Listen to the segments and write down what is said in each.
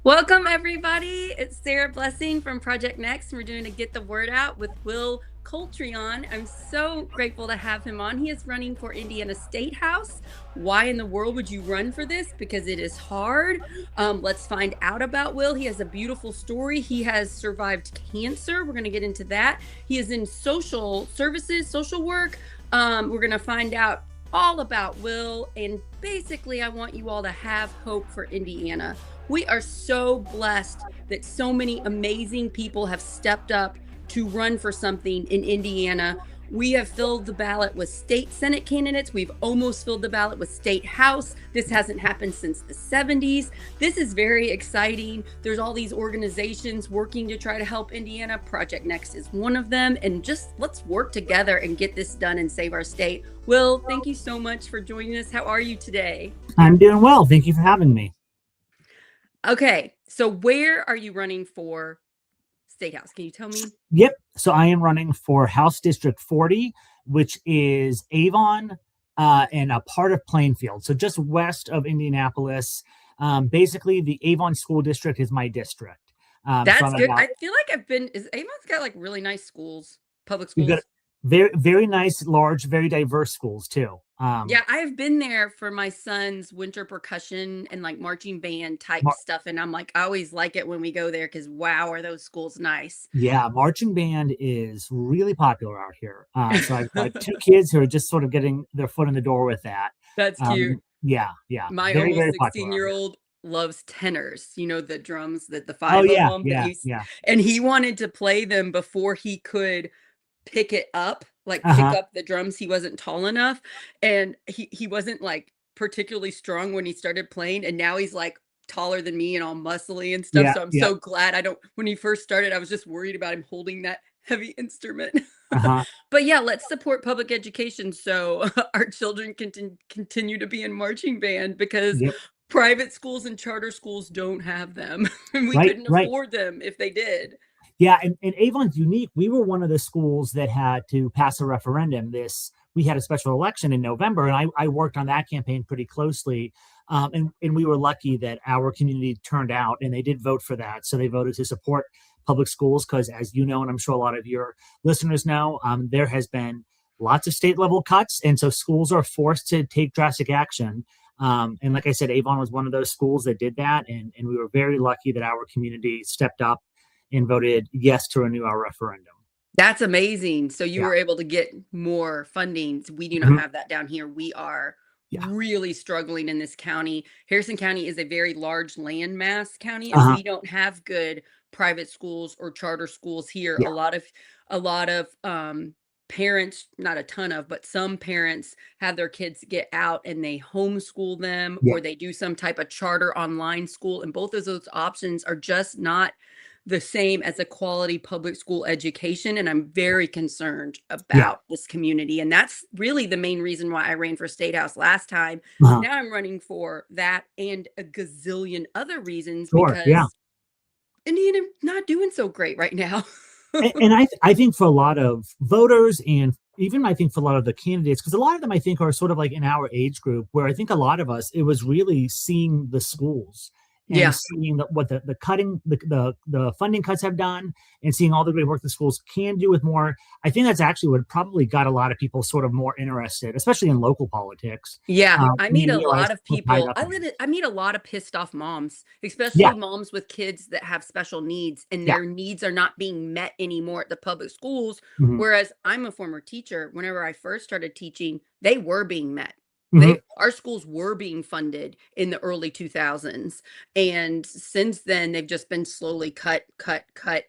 Welcome, everybody. It's Sarah Blessing from Project Next. We're doing a Get the Word Out with Will Colteryahn. I'm so grateful to have him on. He is running for Indiana State House. Why in the world would you run for this? Because it is hard. Let's find out about Will. He has a beautiful story. He has survived cancer. We're going to get into that. He is in social services, social work. We're going to find out all about Will. And basically, I want you all to have hope for Indiana. We are so blessed that so many amazing people have stepped up to run for something in Indiana. We have filled the ballot with state Senate candidates. We've almost filled the ballot with state House. This hasn't happened since the 70s. This is very exciting. There's all these organizations working to try to help Indiana. Project Next is one of them. And just let's work together and get this done and save our state. Will, thank you so much for joining us. How are you today? I'm doing well. Thank you for having me. Okay, so where are you running for State House? Can you tell me? Yep. So I am running for House District 40, which is Avon and a part of Plainfield. So just west of Indianapolis. Basically, the Avon School District is my district. That's good. I feel like Avon's got like really nice schools, public We've got schools. very, very nice, large, very diverse schools too. Yeah, I've been there for my son's winter percussion and like marching band type stuff. And I'm like, I always like it when we go there because wow, are those schools nice. Yeah, marching band is really popular out here. So I've got two kids who are just sort of getting their foot in the door with that. That's cute. Yeah. My Very, almost very popular out here. 16-year-old loves tenors, the drums, the Oh, five of yeah, them yeah, yeah. and he wanted to play them before he could pick it up, like pick Uh-huh. up the drums. He wasn't tall enough and he wasn't like particularly strong when he started playing, and now he's like taller than me and all muscly and stuff. Yeah, So I'm yeah. so glad I don't when he first started, I was just worried about him holding that heavy instrument. Uh-huh. But yeah, let's support public education so our children can continue to be in marching band because Yep. private schools and charter schools don't have them. And we Right, couldn't right. afford them if they did. Yeah, and Avon's unique. We were one of the schools that had to pass a referendum. We had a special election in November, and I worked on that campaign pretty closely. And we were lucky that our community turned out and they did vote for that. So they voted to support public schools because, as you know, and I'm sure a lot of your listeners know, there has been lots of state level cuts. And so schools are forced to take drastic action. And like I said, Avon was one of those schools that did that. And we were very lucky that our community stepped up and voted yes to renew our referendum. That's amazing. So you Yeah. were able to get more funding. We do not Mhm. have that down here. We are Yeah. really struggling in this county. Harrison County is a very large landmass county, and Uh-huh. we don't have good private schools or charter schools here. Yeah. A lot of parents, not a ton of, but some parents have their kids get out and they homeschool them Yeah. or they do some type of charter online school. And both of those options are just not the same as a quality public school education, and I'm very concerned Yeah. about this community, and that's really the main reason why I ran for state house last time. Uh-huh. Now I'm running for that and a gazillion other reasons Sure. Yeah. because Indiana not doing so great right now. And I think for a lot of voters and even I think for a lot of the candidates, because a lot of them I think are sort of like in our age group, where I think a lot of us, it was really seeing the schools and Yeah. seeing what the cutting, the funding cuts have done and seeing all the great work the schools can do with more. I think that's actually what probably got a lot of people sort of more interested, especially in local politics. Yeah, I And meet you a realize lot of we're tied people. up in it. I meet a lot of pissed off moms, Yeah. especially moms with kids that have special needs and Yeah. their needs are not being met anymore at the public schools. Hmm. Whereas I'm a former teacher, whenever I first started teaching, they were being met. Hmm. Our schools were being funded in the early 2000s. And since then they've just been slowly cut,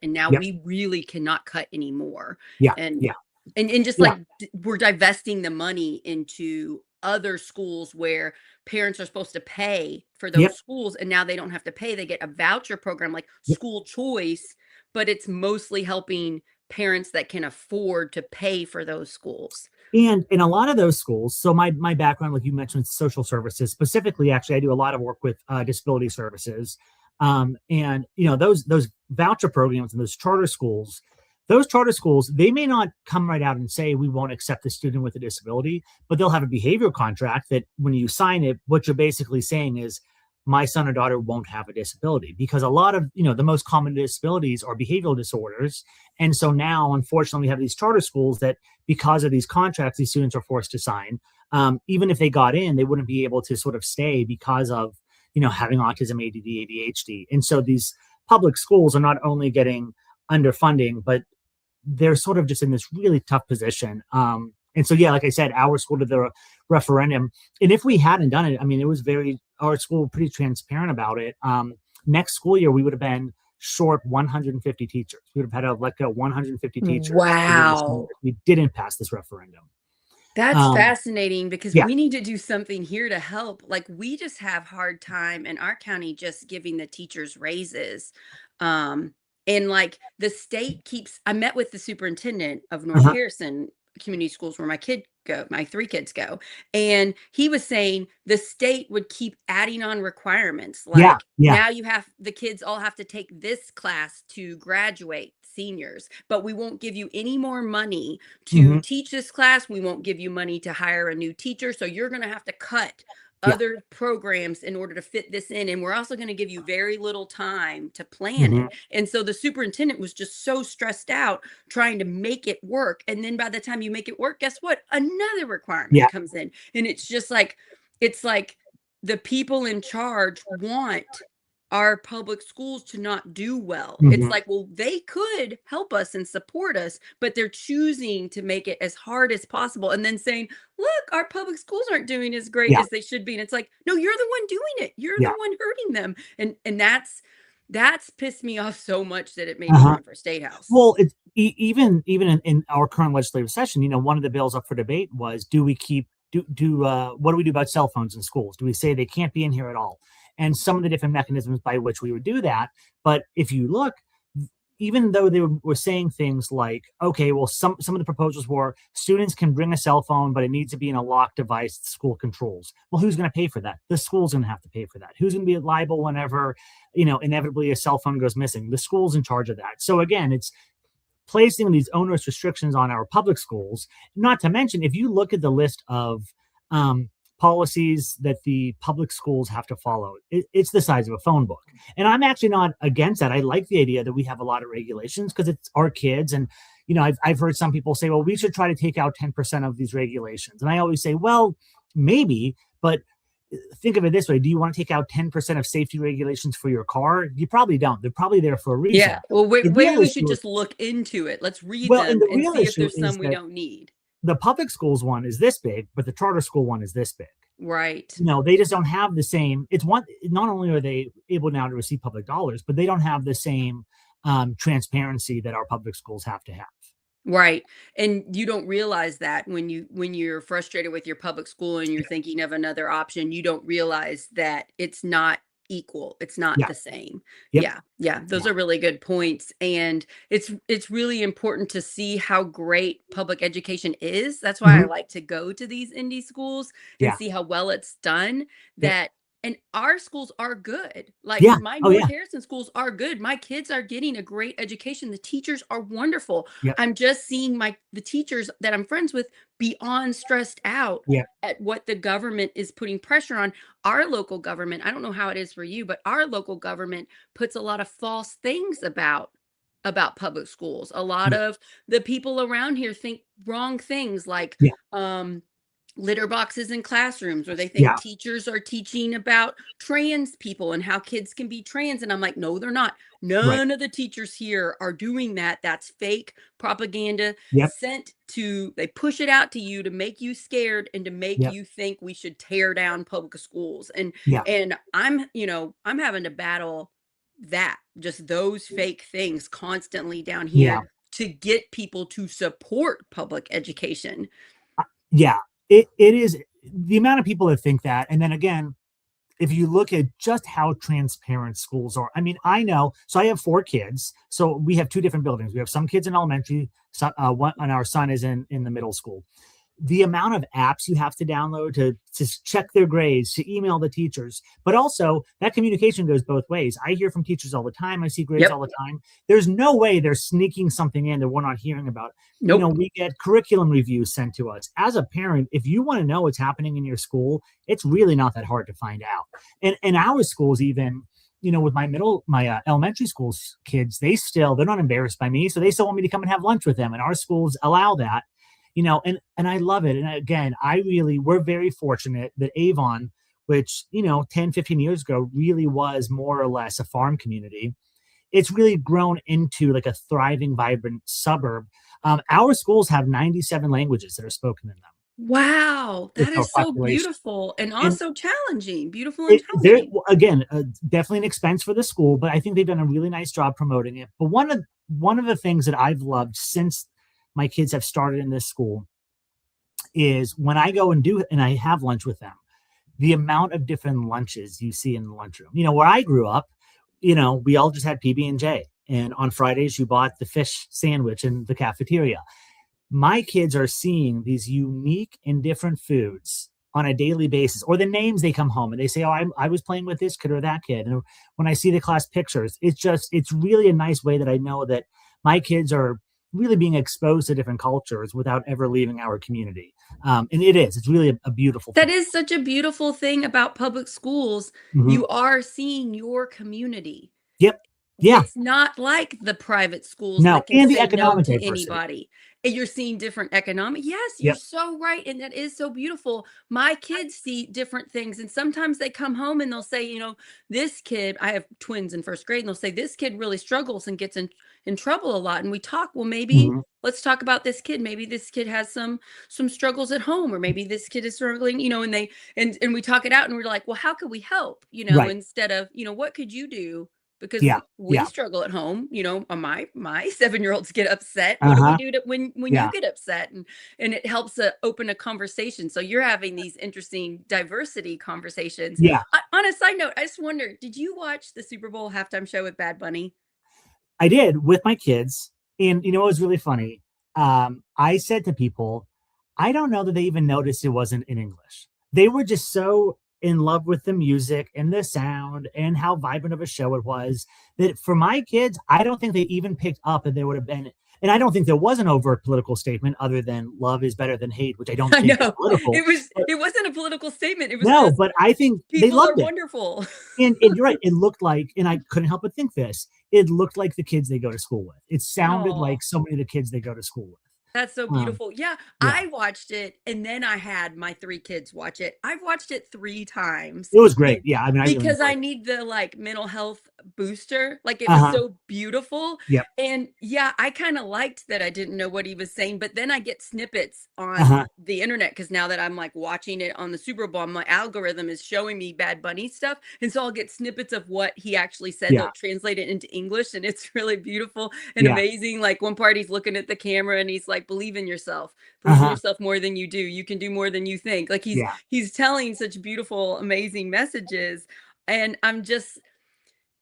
and now Yeah. we really cannot cut anymore. Yeah. And Yeah. and just Yeah. like we're divesting the money into other schools where parents are supposed to pay for Yep. those schools and now they don't have to pay. They get a voucher program like Yep. school choice, but it's mostly helping parents that can afford to pay for those schools. And in a lot of those schools, so my background, like you mentioned, social services specifically. Actually, I do a lot of work with disability services, and those voucher programs and those charter schools, they may not come right out and say we won't accept the student with a disability, but they'll have a behavioral contract that when you sign it, what you're basically saying is my son or daughter won't have a disability, because a lot of, the most common disabilities are behavioral disorders. And so now, unfortunately, we have these charter schools that, because of these contracts these students are forced to sign, even if they got in, they wouldn't be able to sort of stay because of, having autism, ADD, ADHD. And so these public schools are not only getting underfunding, but they're sort of just in this really tough position. And so, yeah, like I said, our school did the referendum. And if we hadn't done it, I mean, our school pretty transparent about it. Next school year, we would have been short 150 teachers. We would have had to let go 150 teachers if Wow. we didn't pass this referendum. That's Um, fascinating because yeah. we need to do something here to help. Like we just have hard time in our county just giving the teachers raises. Um, and like the state keeps I met with the superintendent of North Uh-huh. Harrison Community Schools where my three kids go. And he was saying the state would keep adding on requirements. Yeah. Like Yeah. now the kids all have to take this class to graduate seniors, but we won't give you any more money to Hmm. teach this class. We won't give you money to hire a new teacher. So you're going to have to cut Yeah. other programs in order to fit this in. And we're also going to give you very little time to plan Hmm. it. And so the superintendent was just so stressed out trying to make it work. And then by the time you make it work, guess what? Another requirement Yeah. comes in. And it's like the people in charge want our public schools to not do well. It's Hmm. like, well, they could help us and support us, but they're choosing to make it as hard as possible and then saying, look, our public schools aren't doing as great Yeah. as they should be. And it's like, no, you're the one doing it. You're Yeah. the one hurting them. And that's pissed me off so much that it made me Uh-huh. run for state house. Well, it's even in our current legislative session, one of the bills up for debate was, do we keep do what do we do about cell phones in schools? Do we say they can't be in here at all? And some of the different mechanisms by which we would do that. But if you look, even though they were saying things like, okay, well, some of the proposals were students can bring a cell phone, but it needs to be in a locked device the school controls. Well, who's going to pay for that? The school's going to have to pay for that. Who's going to be liable whenever, inevitably a cell phone goes missing? The school's in charge of that. So again, it's placing these onerous restrictions on our public schools. Not to mention, if you look at the list of um, policies that the public schools have to follow, it's the size of a phone book. And I'm actually not against that. I like the idea that we have a lot of regulations because it's our kids. And, I've heard some people say, well, we should try to take out 10% of these regulations. And I always say, well, maybe, but think of it this way. Do you want to take out 10% of safety regulations for your car? You probably don't. They're probably there for a Yeah. reason. Well, The maybe real we should issue just look into it. Let's read well, and them the and real see if issue there's is some we that don't need. the public schools one is this big, but the charter school one is this big. Right. They just don't have the same. It's one. Not only are they able now to receive public dollars, but they don't have the same transparency that our public schools have to have. Right. And you don't realize that when you're frustrated with your public school and you're thinking of another option, you don't realize that it's not equal. It's not Yeah. the same. Yep. Yeah. Yeah. Those Yeah. are really good points. And it's really important to see how great public education is. That's why I Hmm. like to go to these indie schools and Yeah. see how well it's done. Yep. That and our schools are good. Like Yeah. my Oh North yeah. Harrison schools are good. My kids are getting a great education. The teachers are wonderful. Yep. I'm just seeing the teachers that I'm friends with beyond stressed out Yeah. at what the government is putting pressure on. Our local government, I don't know how it is for you, but our local government puts a lot of false things about public schools. A lot Yeah. of the people around here think wrong things like Yeah. litter boxes in classrooms, or they think Yeah. teachers are teaching about trans people and how kids can be trans. And I'm like, no, they're not. Right. None of the teachers here are doing that. That's fake propaganda Yep. they push it out to you to make you scared and to make Yep. you think we should tear down public schools. And Yeah. and I'm having to battle that, just those fake things constantly down Yeah. here to get people to support public education. Yeah. It is the amount of people that think that, and then again, if you look at just how transparent schools are, I mean, I know. So I have 4 kids. So we have 2 different buildings. We have some kids in elementary, one, and our son is in the middle school. the amount of apps you have to download to check their grades, to email the teachers, but also that communication goes both ways. I hear from teachers all the time. I see grades all Yep. the time. There's no way they're sneaking something in that we're not hearing about. Nope. We get curriculum reviews sent to us. As a parent, if you want to know what's happening in your school, it's really not that hard to find out. And our schools, even, with my elementary schools kids, they're not embarrassed by me, so they still want me to come and have lunch with them, and our schools allow that. And I love it. And again, we're very fortunate that Avon, which 10, 15 years ago really was more or less a farm community, it's really grown into like a thriving, vibrant suburb. Our schools have 97 languages that are spoken in them Wow, with that our is so population. beautiful and And also challenging. Beautiful and there challenging. again, definitely an expense for the school, but I think they've done a really nice job promoting it. But one of the things that I've loved since my kids have started in this school is when I go and I have lunch with them, the amount of different lunches you see in the lunchroom. Where I grew up, we all just had PB&J, and on Fridays you bought the fish sandwich in the cafeteria. My kids are seeing these unique and different foods on a daily basis, or the names they come home and they say, "Oh, I was playing with this kid or that kid." And when I see the class pictures, it's really a nice way that I know that my kids are really being exposed to different cultures without ever leaving our community. And it's really a beautiful That thing. is such a beautiful thing about public schools. Hmm. You are seeing your community. Yep. Yeah. It's not like the private schools No, that can and the say no economic to diversity. anybody. And you're seeing different economic. Yes, you're Yep. so right. And that is so beautiful. My kids see different things. And sometimes they come home and they'll say, this kid, I have twins in first grade, and they'll say, this kid really struggles and gets in trouble a lot. And we talk, well, maybe Hmm. let's talk about this kid. Maybe this kid has some struggles at home, or maybe this kid is struggling, and we talk it out and we're like, well, how could we help? Right. Instead of, what could you do? Because Yeah. we Yeah. struggle at home. My 7-year-olds get upset. What do we Uh-huh. do to when you Yeah. get upset? And it helps to open a conversation. So you're having these interesting diversity conversations. Yeah. On a side note, I just wonder, did you watch the Super Bowl halftime show with Bad Bunny? I did with my kids. And it was really funny. I said to people, I don't know that they even noticed it wasn't in English. They were just so in love with the music and the sound and how vibrant of a show it was that for my kids, I don't think they even picked up that there would have been. And I don't think there was an overt political statement other than love is better than hate, which I don't I think is know. political. But It wasn't a political statement. It was no, just but I think they people are loved it. wonderful. And you're right. It looked like, and I couldn't help but think this, it looked like the kids they go to school with. It sounded No. like so many of the kids they go to school with. That's so Um, beautiful. Yeah, yeah, I watched it and then I had my 3 kids watch it. I've watched it 3 times it was great. be Yeah, I mean, I really because I enjoyed it. need the, like, mental health booster. Like, it Uh was huh. so beautiful, Yep. and, yeah, I kinda liked that I didn't know what he was saying, but then I get snippets Uh on huh. the internet because now that I'm, like, watching it on the Super Bowl, my algorithm is showing me Bad Bunny stuff, and so I'll get snippets of what he actually said. Yeah. They'll translate it into English, and it's really beautiful and Yeah. amazing. Like, one part, he's looking at the camera, and he's like, "Believe in yourself. Uh Believe in huh. yourself more than you do. You can do more than you think." Like, he's Yeah. he's telling such beautiful, amazing messages, and I'm just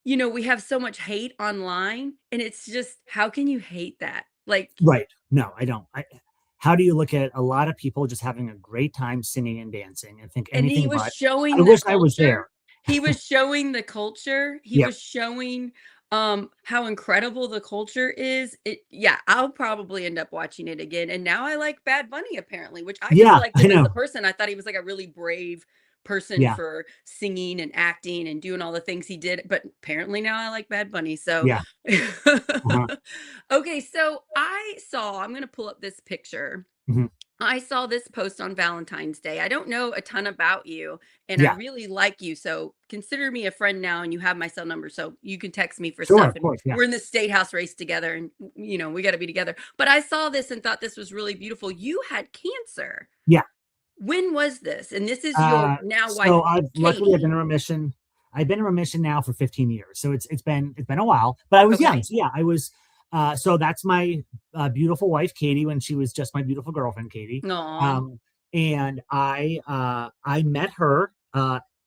we have so much hate online, and it's just, how can you hate that? Like, Right. No, I don't. How do you look at a lot of people just having a great time singing and dancing and think and he anything was but? I showing the wish I was culture. there. He was showing the culture. He Yep. was showing, how incredible the culture is. Yeah, I'll probably end up watching it again, and now I like Bad Bunny apparently, which I just Yeah, liked I him as a know. person. I thought he was, like, a really brave person Yeah. for singing and acting and doing all the things he did, but apparently now I like Bad Bunny, so Yeah. Uh-huh. okay, so I'm gonna pull up this picture. Hmm. I saw this post on Valentine's Day. I don't know a ton about you, and I Yeah. really like you. So consider me a friend now, and you have my cell number, so you can text me for Sure. stuff. Of And course. Yeah. we're in the state house race together, and we got to be together. But I saw this and thought this was really beautiful. You had cancer. Yeah. When was this? And this is your now wife, So I've luckily I've been Katie. in remission. I've been in remission now for 15 years. So it's been a while, but I was young. Okay. So yeah, I was so that's my beautiful wife Katie when she was just my beautiful girlfriend Katie. Aw. Um and I met her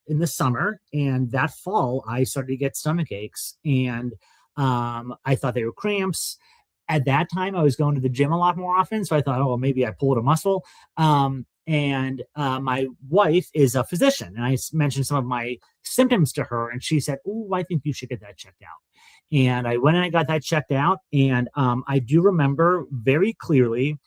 in the summer, and that fall I started to get stomach aches, and I thought they were cramps. at that time I was going to the gym a lot more often. So I thought, oh, well, maybe I pulled a muscle. And my wife is a physician, and I mentioned some of my symptoms to her, and she said, "Oh, I think you should get that checked out." And I went and I got that checked out, and I do remember very clearly.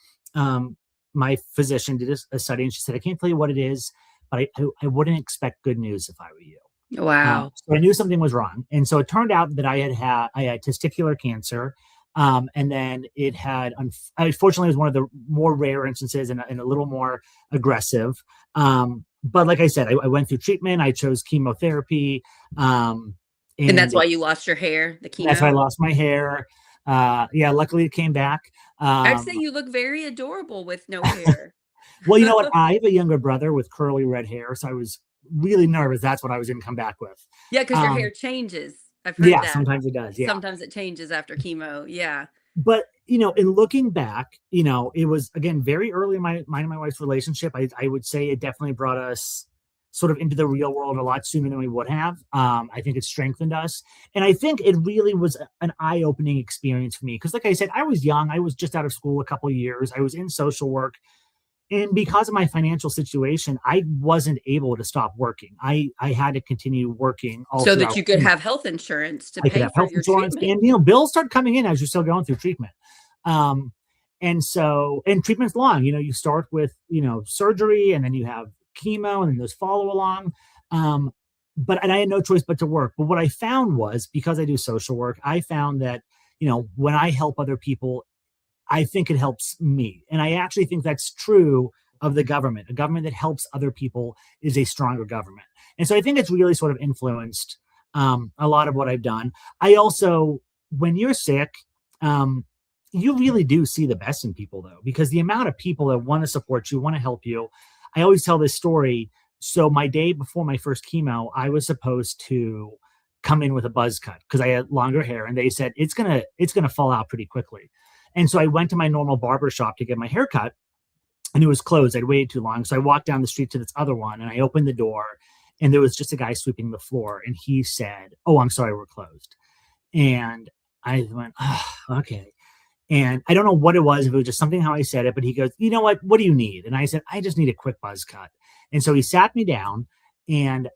My physician did a study, and she said, "I can't tell you what it is, but I wouldn't expect good news if I were you." Wow. So I knew something was wrong, and so it turned out that I had testicular cancer, and then it had unfortunately it was one of the more rare instances and a little more aggressive. But like I said, I went through treatment. I chose chemotherapy, And that's and why you lost your hair, the that's why I chemo? lost my hair. Yeah, luckily it came back. I'd say Um, you look very adorable with no hair. well, you know what? I have a younger brother with curly red hair, so I was really nervous. That's what I was going to come back with. Yeah, because your hair Um, changes. I've heard yeah, that. sometimes it does. Yeah. Sometimes it changes after chemo. Yeah. But in looking back, it was again very early in mine and my wife's relationship. I would say it definitely brought us sort of into the real world a lot sooner than we would have. I think it strengthened us, and I think it really was an eye-opening experience for me because, like I said, I was young. I was just out of school a couple of years. I was in social work, and because of my financial situation, I wasn't able to stop working. I had to continue working all So that throughout. you could have health insurance to I could pay have for health your insurance, treatment. and bills start coming in as you're still going through treatment. Um, and treatment's long. You start with surgery, and then you have chemo, and then there's follow along. Um, and I had no choice but to work. But what I found was because I do social work, I found that when I help other people, I think it helps me. And I actually think that's true of the government. A government that helps other people is a stronger government. And so I think it's really sort of influenced a lot of what I've done. I also, when you're sick, um, you really do see the best in people, though, because the amount of people that want to support you, want to help you. I always tell this story. So my day before my first chemo, I was supposed to come in with a buzz cut because I had longer hair, and they said it's gonna fall out pretty quickly. And so I went to my normal barber shop to get my hair cut, and it was closed. I'd waited too long. So I walked down the street to this other one, and I opened the door, and there was just a guy sweeping the floor. And he said, "Oh, I'm sorry, we're closed." And I went, oh, okay. And I don't know what it was, if it was just something how I said it, but he goes, "You know what? What do you need?" And I said, "I just need a quick buzz cut." And so he sat me down, and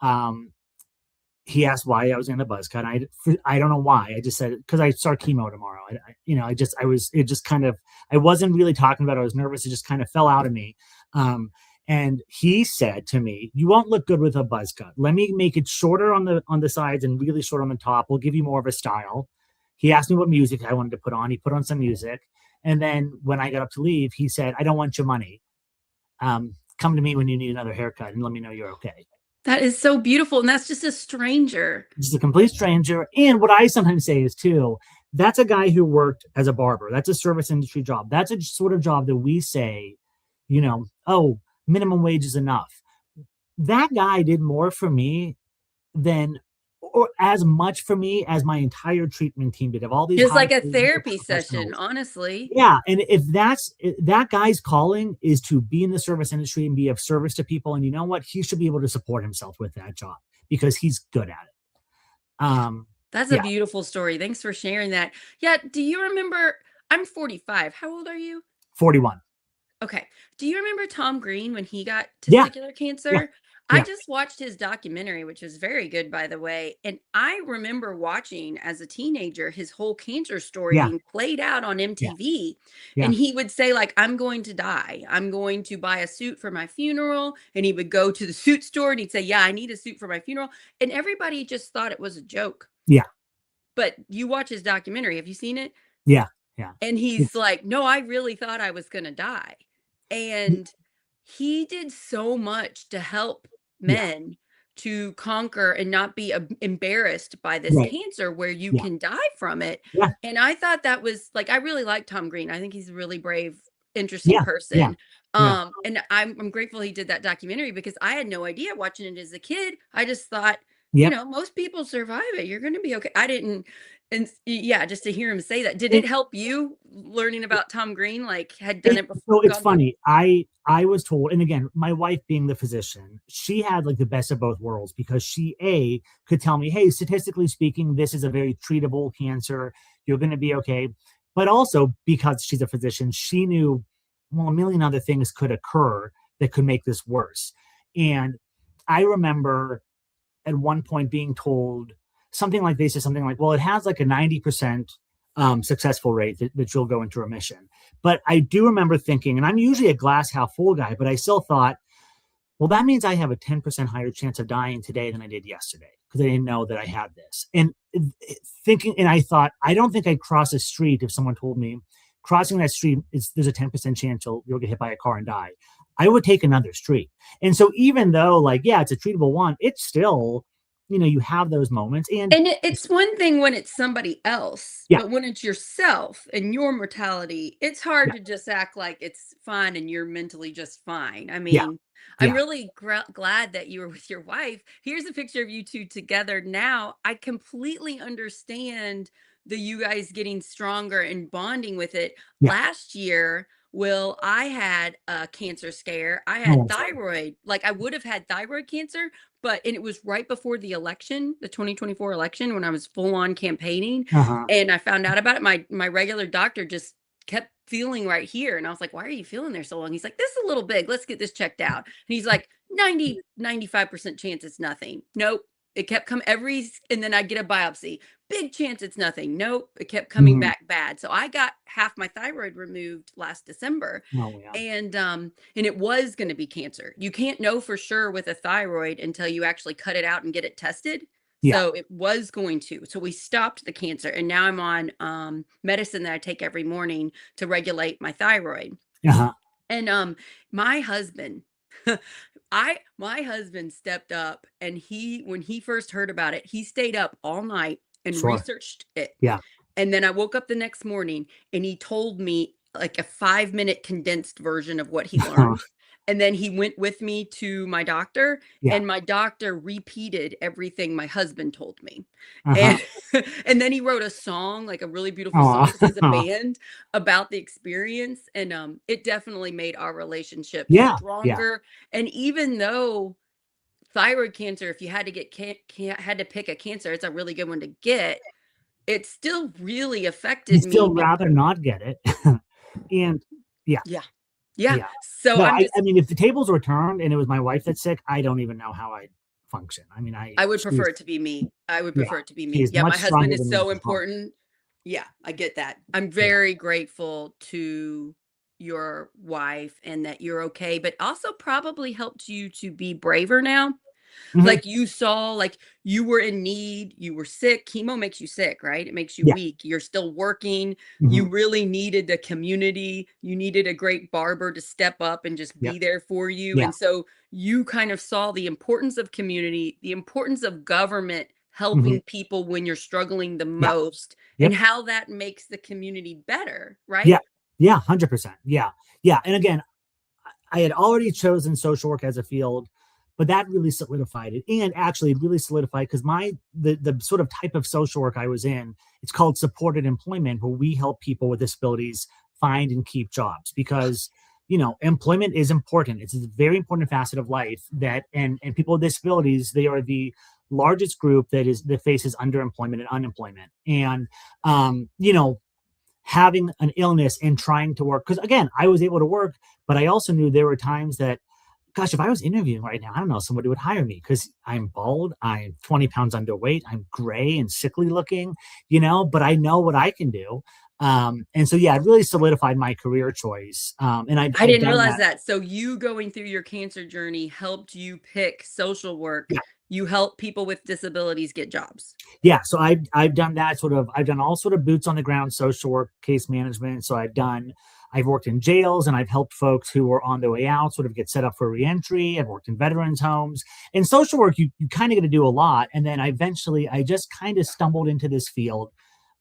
he asked why I was in the buzz cut. I don't know why. I just said because I start chemo tomorrow. It just kind of I wasn't really talking about it. I was nervous. It just kind of fell out of me. And he said to me, "You won't look good with a buzz cut. Let me make it shorter on the sides and really short on the top. We'll give you more of a style." He asked me what music I wanted to put on. He put on some music, and then when I got up to leave, he said, "I don't want your money. Come to me when you need another haircut and let me know you're okay." That is so beautiful. And that's just a stranger. Just a complete stranger. And what I sometimes say is too, that's a guy who worked as a barber. That's a service industry job. That's a sort of job that we say, oh, minimum wage is enough. That guy did more for me than or as much for me as my entire treatment team did of all these Just high like a paid medical therapy session, professionals. honestly. Yeah, and if that guy's calling is to be in the service industry and be of service to people, and you know what, he should be able to support himself with that job because he's good at it. That's a Yeah, beautiful story. Thanks for sharing that. Yeah. Do you remember? I'm 45. How old are you? 41. Okay. Do you remember Tom Green when he got Yeah, testicular yeah, cancer? I yeah, just watched his documentary, which is very good, by the way. And I remember watching as a teenager his whole cancer story yeah, being played out on yeah, MTV. yeah, And he would say, like, I'm going to die. I'm going to buy a suit for my funeral. And he would go to the suit store and he'd say, yeah, I need a suit for my funeral. And everybody just thought it was a joke. yeah, But you watch his documentary. Have you seen it? yeah, yeah. And he's It's like, "No, I really thought I was gonna die." And he did so much to help yeah, men to conquer and not be embarrassed by this right. cancer where you Yeah, can die from it. yeah, And I thought that was like, I really like Tom Green. I think he's a really brave, interesting yeah, yeah, person. yeah. And I'm grateful he did that documentary because I had no idea watching it as a kid. I just thought, Yep. most people survive it. You're going to be okay. I didn't. And yeah, just to hear him say that, did It, it help you learning about Tom Green? Like, had done it it before, so it's gone through? funny. I was told, and again, my wife being the physician, she had like the best of both worlds because she could tell me, hey, statistically speaking, this is a very treatable cancer. You're going to be okay. but also because she's a physician, she knew, well, a million other things could occur that could make this worse. And I remember at one point being told something like they said something like, well, it has like a 90% successful rate that you'll go into remission. But I do remember thinking, and I'm usually a glass half full guy, but I still thought, well, that means I have a 10% higher chance of dying today than I did yesterday because I didn't know that I had this. And thinking, and I thought, I don't think I'd cross a street if someone told me crossing that street is there's a 10% chance you'll get hit by a car and die. I would take another street. And so even though, like, yeah, it's a treatable one, it's still, you have those moments. And And it's one thing when it's somebody else, yeah, but when it's yourself and your mortality, it's hard yeah, to just act like it's fine and you're mentally just fine. I yeah, mean, I'm yeah, really glad that you were with your wife. Here's a picture of you two together now. I completely understand you guys getting stronger and bonding with it. yeah. Last year, Will, I had a cancer scare. I Oh, had I'm sorry. thyroid. Like I would have had thyroid cancer, and it was right before the election, the 2024 election, when I was full on campaigning, Uh-huh. and I found out about it. My regular doctor just kept feeling right here, and I was like, "Why are you feeling there so long?" He's like, "This is a little big. Let's get this checked out." And he's like, 95% chance it's nothing. Nope. It kept coming and then I'd get a biopsy. Big chance it's nothing. Nope. It kept coming Mhm. back bad. So I got half my thyroid removed last December, Oh, yeah. and it was going to be cancer. You can't know for sure with a thyroid until you actually cut it out and get it tested. Yeah. So it was going to. So we stopped the cancer, and now I'm on medicine that I take every morning to regulate my thyroid. Uh-huh. And my husband my husband stepped up, and when he first heard about it, he stayed up all night and Sure. researched it. Yeah. And then I woke up the next morning, and he told me like a 5-minute condensed version of what he learned. And then he went with me to my doctor, Yeah. and my doctor repeated everything my husband told me. Uh-huh. And and then he wrote a song, like a really beautiful song, Aw. because he's a band, about the experience. And it definitely made our relationship Yeah. Yeah. stronger. And even though thyroid cancer, if you had to had to pick a cancer, it's a really good one to get. It still really You affected me. still rather not get it. And yeah, Yeah. Yeah. yeah. So No, I'm I just mean, if the tables were turned and it was my wife that's sick, I don't even know how I'd function. I mean, I would prefer she's it to be me. I would yeah, prefer it to be me. she's Yeah, much my husband stronger is than me so for sure. important. Yeah, I get that. I'm Yeah. very grateful to your wife and that you're okay, but also probably helped you to be braver now. Mhm. Like, you saw, like, you were in need, you were sick. Chemo makes you sick, right? It makes you Yeah. weak. You're still working. You Mhm. really needed the community. You needed a great barber to step up and just Yep. be there for you. Yeah. And so you kind of saw the importance of community, the importance of government Mhm. helping people when you're struggling the Yeah. most, and Yep. how that makes the community better, Yeah. right? Yeah, 100%. Yeah. Yeah, and again, I had already chosen social work as a field, but that really solidified it, and actually really solidified because the sort of type of social work I was in, it's called supported employment, where we help people with disabilities find and keep jobs because employment is important. It's a very important facet of life and people with disabilities, they are the largest group that faces underemployment and unemployment. And having an illness and trying to work, because again, I was able to work, but I also knew there were times that, gosh, if I was interviewing right now, I don't know, somebody would hire me because I'm bald, I'm 20 pounds underweight, I'm gray and sickly looking, but I know what I can do. And so, yeah, it really solidified my career choice. And I I've didn't done realize that. that. So you going through your cancer journey helped you pick social work. Yeah. You help people with disabilities get jobs. Yeah. So I've done that I've done all sort of boots on the ground social work, case management. So I've worked in jails and I've helped folks who are on their way out sort of get set up for reentry. I've worked in veterans homes. In social work, you kind of get to do a lot. And then I just kind of stumbled into this field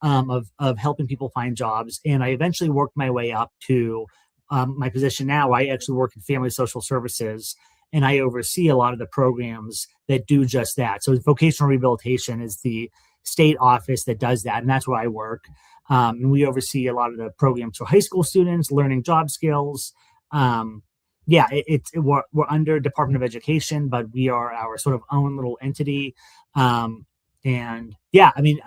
of helping people find jobs. And I eventually worked my way up to my position now. I actually work in family social services and I oversee a lot of the programs that do just that. So vocational rehabilitation is the state office that does that, and that's where I work. And we oversee a lot of the programs for high school students learning job skills. Yeah, we're under Department of Education, but we are our sort of own little entity. And yeah, I mean,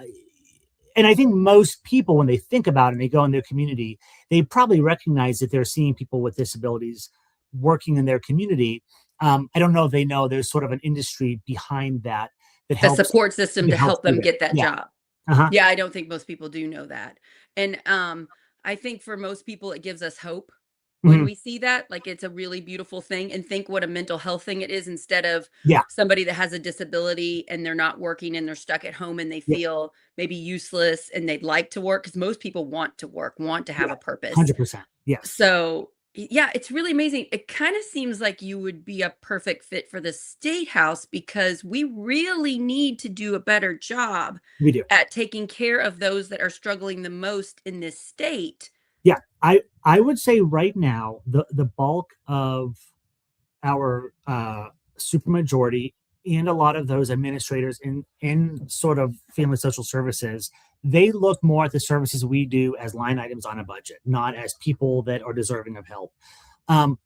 and I think most people, when they think about it and they go in their community, they probably recognize that they're seeing people with disabilities working in their community. I don't know if they know there's sort of an industry behind that that The helps support system to that helps help do them that. get that Yeah. job. Uh-huh. Yeah, I don't think most people do know that. And I think for most people it gives us hope when Mhm. we see that. Like it's a really beautiful thing, and think what a mental health thing it is, instead of Yeah. somebody that has a disability and they're not working and they're stuck at home and they Yeah. feel maybe useless and they'd like to work, because most people want to work, want to have Yeah. a purpose. 100%. Yes. So, yeah, it's really amazing. It kind of seems like you would be a perfect fit for the state house, because we really need to do a better job We do. at taking care of those that are struggling the most in this state. Yeah. I would say right now the bulk of our supermajority and a lot of those administrators in sort of family social services, they look more at the services we do as line items on a budget, not as people that are deserving of help. Um,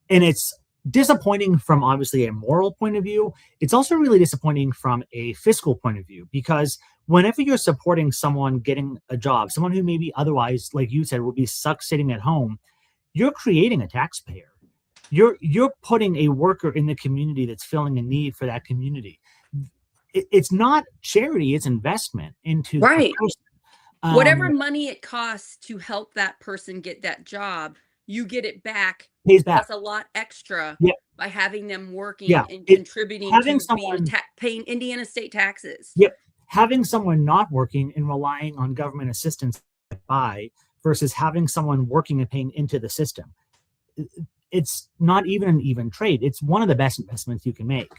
and it's disappointing from obviously a moral point of view. It's also really disappointing from a fiscal point of view, because whenever you're supporting someone getting a job, someone who maybe otherwise, like you said, would be stuck sitting at home, you're creating a taxpayer. You're putting a worker in the community that's filling a need for that community. It's not charity; it's investment into a Right. person. Whatever money it costs to help that person get that job, you get it back Pays back. plus a lot extra Yeah, by having them yeah. working and It contributing having to being someone. paying Indiana state taxes. Yep, having someone not working and relying on government assistance by versus having someone working and paying into the system. It's not even an even trade. It's one of the best investments you can make.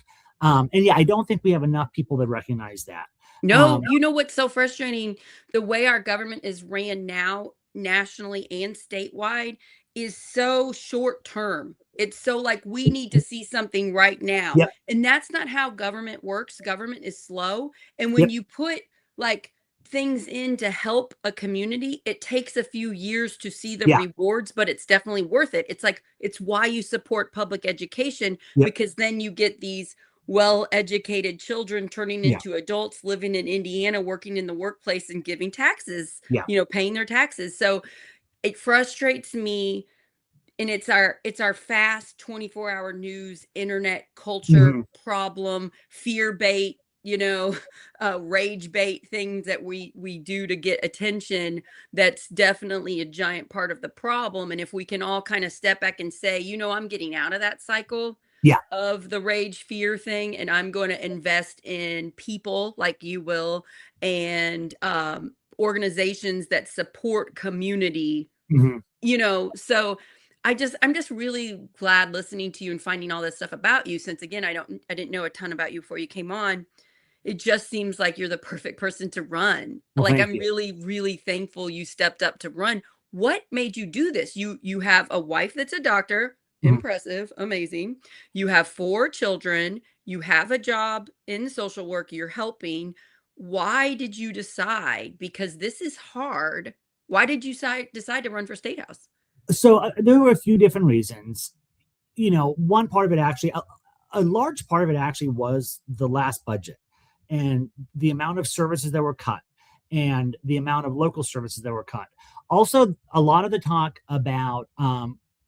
And yeah, I don't think we have enough people that recognize that. No, Um, you know what's so frustrating? The way our government is ran now, nationally and statewide, is so short term. It's so like we need to see something right now. yep, And that's not how government works. Government is slow. And when yep, you put like things in to help a community, it takes a few years to see the yeah, rewards, but it's definitely worth it. It's like, it's why you support public education, yep, because then you get these well-educated children turning yeah, into adults living in Indiana, working in the workplace and giving taxes, yeah. paying their taxes. So it frustrates me, and it's our fast 24-hour news, internet culture Hmm. problem, fear bait, rage bait things that we do to get attention. That's definitely a giant part of the problem. And if we can all kind of step back and say, I'm getting out of that cycle Yeah. of the rage fear thing, and I'm going to invest in people like you will, and organizations that support community, Hmm. so I'm just really glad listening to you and finding all this stuff about you, since again I didn't know a ton about you before you came on. It just seems like you're the perfect person to run. Well, Like, thank I'm you. really, really thankful you stepped up to run. What made you do this? You have a wife that's a doctor, Mhm. impressive, amazing. You have 4 children, you have a job in social work, you're helping. Why did you decide? Because this is hard. Why did you decide to run for state house? So there were a few different reasons. One part of it actually, a large part of it actually was the last budget and the amount of services that were cut and the amount of local services that were cut. Also, a lot of the talk about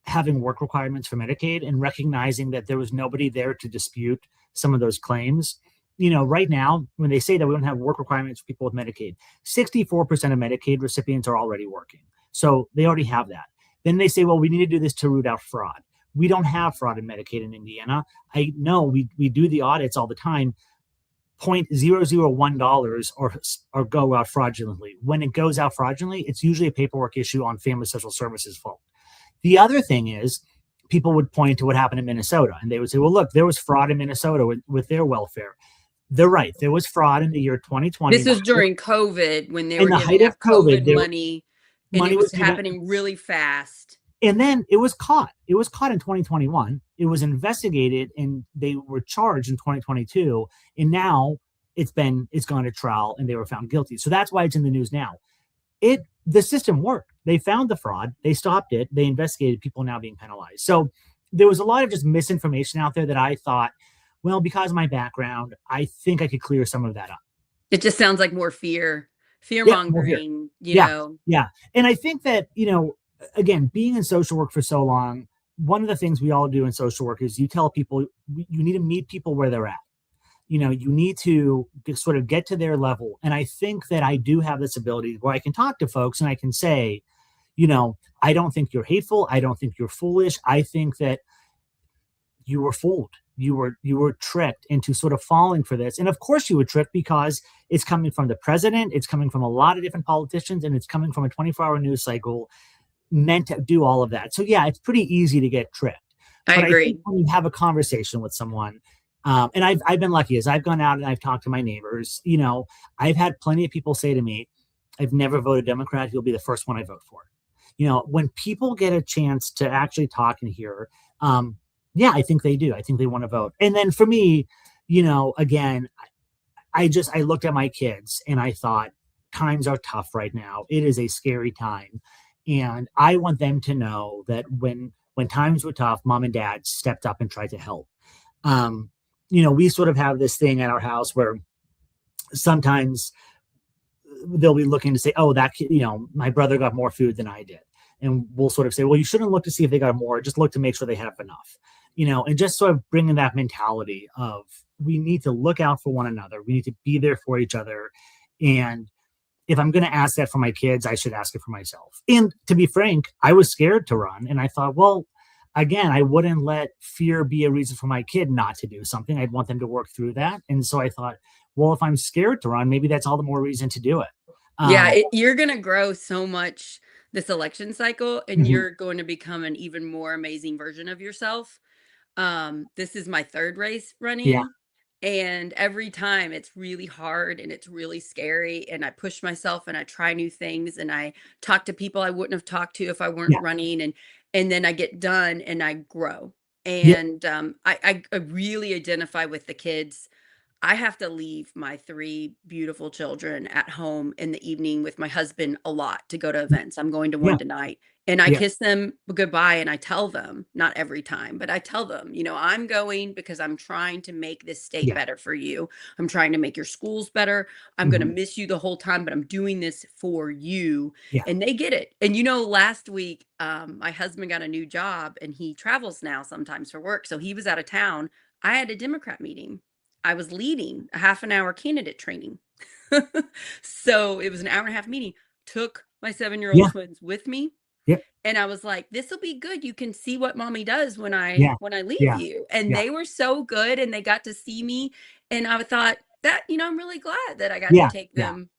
having work requirements for Medicaid and recognizing that there was nobody there to dispute some of those claims. Right now, when they say that we don't have work requirements for people with Medicaid, 64% of Medicaid recipients are already working. So they already have that. Then they say, well, we need to do this to root out fraud. We don't have fraud in Medicaid in Indiana. I know we do the audits all the time. $0.001 or go out fraudulently. When it goes out fraudulently, it's usually a paperwork issue on Family Social Services fault. The other thing is people would point to what happened in Minnesota and they would say, well, look, there was fraud in Minnesota with their welfare. They're right. There was fraud in the year 2020. This was during COVID when they In were the giving height of out COVID, COVID there money, and money it was was given. happening really fast. And then it was caught. It was caught in 2021. It was investigated and they were charged in 2022. And now it's gone to trial and they were found guilty. So that's why it's in the news now. The system worked. They found the fraud, they stopped it, they investigated, people now being penalized. So there was a lot of just misinformation out there that I thought, well, because of my background, I think I could clear some of that up. It just sounds like more fear fear Yeah, we're here. mongering, you Yeah, know. yeah. And I think that, again, being in social work for so long, one of the things we all do in social work is you tell people you need to meet people where they're at. You need to sort of get to their level. And I think that I do have this ability where I can talk to folks and I can say, I don't think you're hateful. I don't think you're foolish. I think that you were fooled. You were tricked into sort of falling for this. And of course you were tricked because it's coming from the president, it's coming from a lot of different politicians, and it's coming from a 24-hour news cycle meant to do all of that. So yeah, it's pretty easy to get tricked. I But I think agree. when you have a conversation with someone, and I've been lucky as I've gone out and I've talked to my neighbors, I've had plenty of people say to me, I've never voted Democrat. You'll be the first one I vote for. When people get a chance to actually talk and hear, yeah, I think they do. I think they want to vote. And then for me, again, I looked at my kids and I thought times are tough right now. It is a scary time. And I want them to know that when times were tough, mom and dad stepped up and tried to help. Um, we sort of have this thing at our house where sometimes they'll be looking to say, oh, that kid, my brother got more food than I did. And we'll sort of say, well, you shouldn't look to see if they got more, just look to make sure they have enough, and just sort of bringing that mentality of we need to look out for one another. We need to be there for each other. And if I'm going to ask that for my kids, I should ask it for myself. And to be frank, I was scared to run. And I thought, well, again, I wouldn't let fear be a reason for my kid not to do something. I'd want them to work through that. And so I thought, well, if I'm scared to run, maybe that's all the more reason to do it. Yeah, Um, you're going to grow so much this election cycle, and mhm, you're going to become an even more amazing version of yourself. This is my third race yeah, running, and every time it's really hard and it's really scary, and I push myself and I try new things and I talk to people I wouldn't have talked to if I weren't yeah, running, and then I get done and I grow. yep, And I really identify with the kids. I have to leave my 3 beautiful children at home in the evening with my husband a lot to go to events. I'm going to one yeah, tonight, and I yeah, kiss them goodbye, and I tell them, not every time, but I tell them, "I'm going because I'm trying to make this state yeah, better for you. I'm trying to make your schools better. I'm gonna mhm, miss you the whole time, but I'm doing this for you." yeah, And they get it. And, last week, my husband got a new job, and he travels now sometimes for work, so he was out of town. I had a Democrat meeting. I was leading a half an hour candidate training. So it was an hour and a half meeting. Took my 7-year-old yeah, twins with me, yep, and I was like, "This'll be good. You can see what mommy does when I yeah, when I leave yeah, you." And yeah, they were so good, and they got to see me, and I thought that, I'm really glad that I got to yeah, take yeah, them.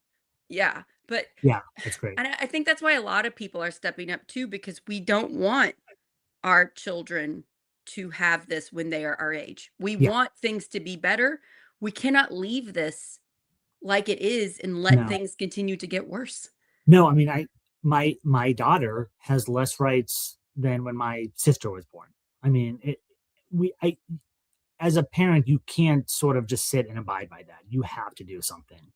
Yeah, but yeah, that's great. and I think that's why a lot of people are stepping up too, because we don't want our children to have this when they are our age. We Yeah, want things to be better. We cannot leave this like it is and let no, things continue to get worse. no, I mean, my daughter has less rights than when my sister was born. I mean, I as a parent, you can't sort of just sit and abide by that. You have to do something.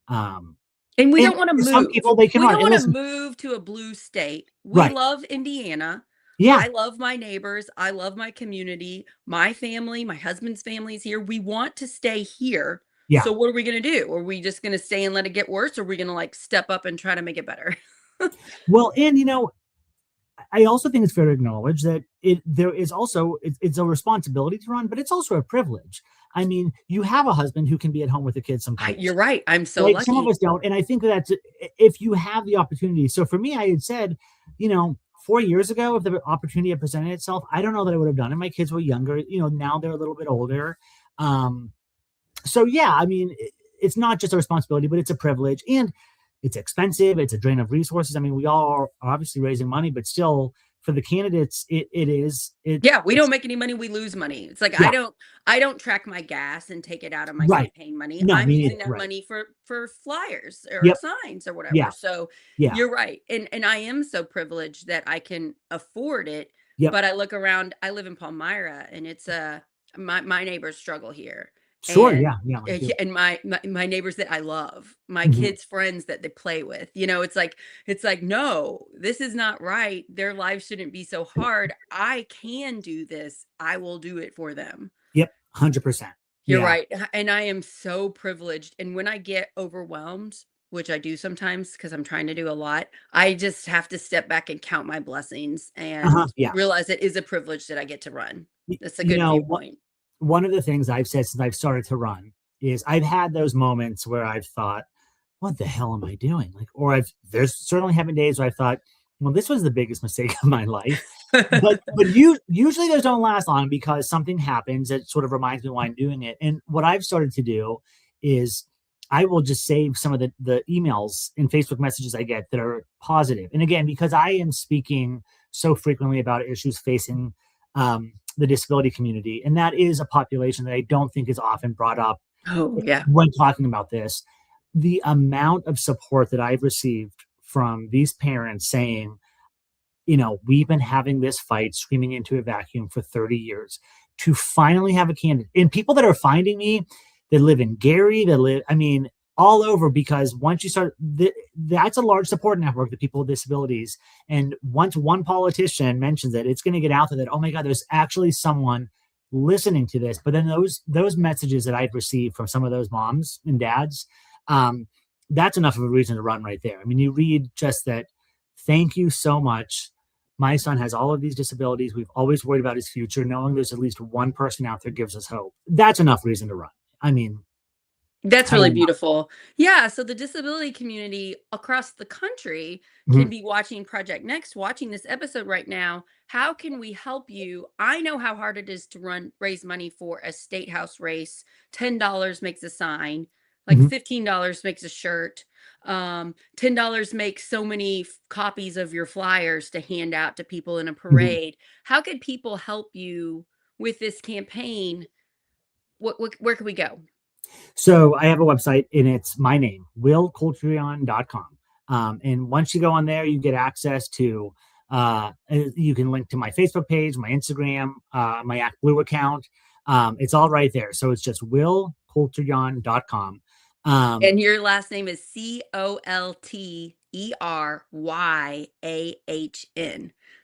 Um, And we and don't want to for some move. people, they can We run. don't And want to listen, move to a blue state. We right? love Indiana. Yeah, I love my neighbors. I love my community. My family, my husband's family is here. We want to stay here. yeah. So what are we going to do? Are we just going to stay and let it get worse? Or are we going to like step up and try to make it better? Well, and I also think it's fair to acknowledge that there is also it's a responsibility to run, but it's also a privilege. I mean, you have a husband who can be at home with the kids You're sometimes. right. I'm so Like some of lucky. us don't, and I think that's if you have the opportunity. So for me, I had said, 4 years ago, if the opportunity had presented itself, I don't know that I would have done it. My kids were younger. Now they're a little bit older. Um, so yeah, I mean, it's not just a responsibility, but it's a privilege, and it's expensive. It's a drain of resources. I mean, we all are obviously raising money, but still, for the candidates, it is Yeah, we don't it's make any money, we lose money. It's like yeah, I don't track my gas and take it out of my right. campaign money. No, I'm me neither. using that Right. money for flyers or Yep. signs or whatever. Yeah. So Yeah. you're right. And I am so privileged that I can afford it. Yep. But I look around, I live in Palmyra, and it's my neighbors struggle here. Sure. And Yeah. Yeah. Mine too. and my neighbors that I love, my Hmm. kids' friends that they play with. It's like, "No, this is not right. Their lives shouldn't be so hard. I can do this. I will do it for them." Yep. 100%. You're Yeah. right, and I am so privileged, and when I get overwhelmed, which I do sometimes because I'm trying to do a lot, I just have to step back and count my blessings and Yeah. realize it is a privilege that I get to run. That's a You good know, viewpoint. one of the things I've said since I've started to run is I've had those moments where I've thought, what the hell am I doing? Like, or there's certainly having days where I thought, well, this was the biggest mistake of my life. But you usually those don't last long because something happens that sort of reminds me why I'm doing it. And what I've started to do is I will just save some of the emails and Facebook messages I get that are positive. And again, because I am speaking so frequently about issues facing the disability community, and that is a population that I don't think is often brought up Oh, yeah. when talking about this. The amount of support that I've received from these parents saying, we've been having this fight screaming into a vacuum for 30 years to finally have a candidate. And people that are finding me that live in Gary, I mean, all over, because once you start, that's a large support network, the people with disabilities. And once one politician mentions it, it's going to get out there that, oh my God, there's actually someone listening to this. But then those messages that I've received from some of those moms and dads, um, that's enough of a reason to run right there. I mean, you read just that, thank you so much. My son has all of these disabilities. We've always worried about his future. Knowing there's at least one person out there gives us hope. That's enough reason to run. I mean, That's I really don't know. beautiful. Yeah, so the disability community across the country can Mhm, be watching Project Next, watching this episode right now. How can we help you? I know how hard it is to raise money for a state house race. $10 makes a sign, like mhm, $15 makes a shirt. $10 makes so many copies of your flyers to hand out to people in a mhm. parade. How could people help you with this campaign? Where can we go? So I have a website and it's my name, willcolteryahn.com. And once you go on there, you get access to, you can link to my Facebook page, my Instagram, my Act Blue account. It's all right there. So it's just willcolteryahn.com. Um, And your last name is Colteryahn.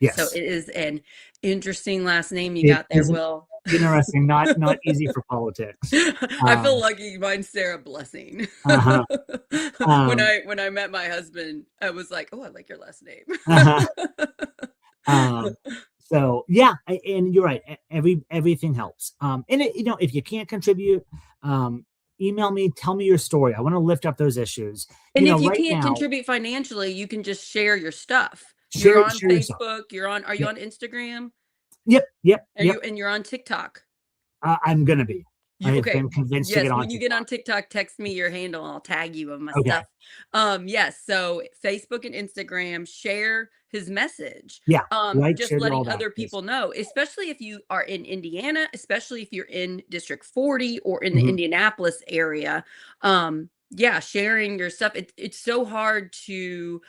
So yes, it is an interesting last name you it got there, isn't Will. interesting, not easy for politics. I feel Um, lucky mine's Sarah Blessing. uh-huh, When um, I met my husband, I was like, "Oh, I like your last name." uh-huh. Um, so yeah, and you're right. Everything helps. And if you can't contribute, um, email me. Tell me your story. I want to lift up those issues. And if you Right can't now, contribute financially, you can just share your stuff. You're share on share yourself. Facebook, are you Yep, on Instagram? yep, yep, yep. And you're on TikTok? I'm gonna be. I You have okay. been convinced to get Yes, on when you get TikTok. on TikTok, text me your handle and I'll tag you of my Okay. stuff. Yes, so Facebook and Instagram, share his message. Yeah. Like, Just share, do all letting that. other people know, especially if you are in Indiana, especially if you're in District 40 or in the Mhm. Indianapolis area. Yeah, sharing your stuff. It's so hard to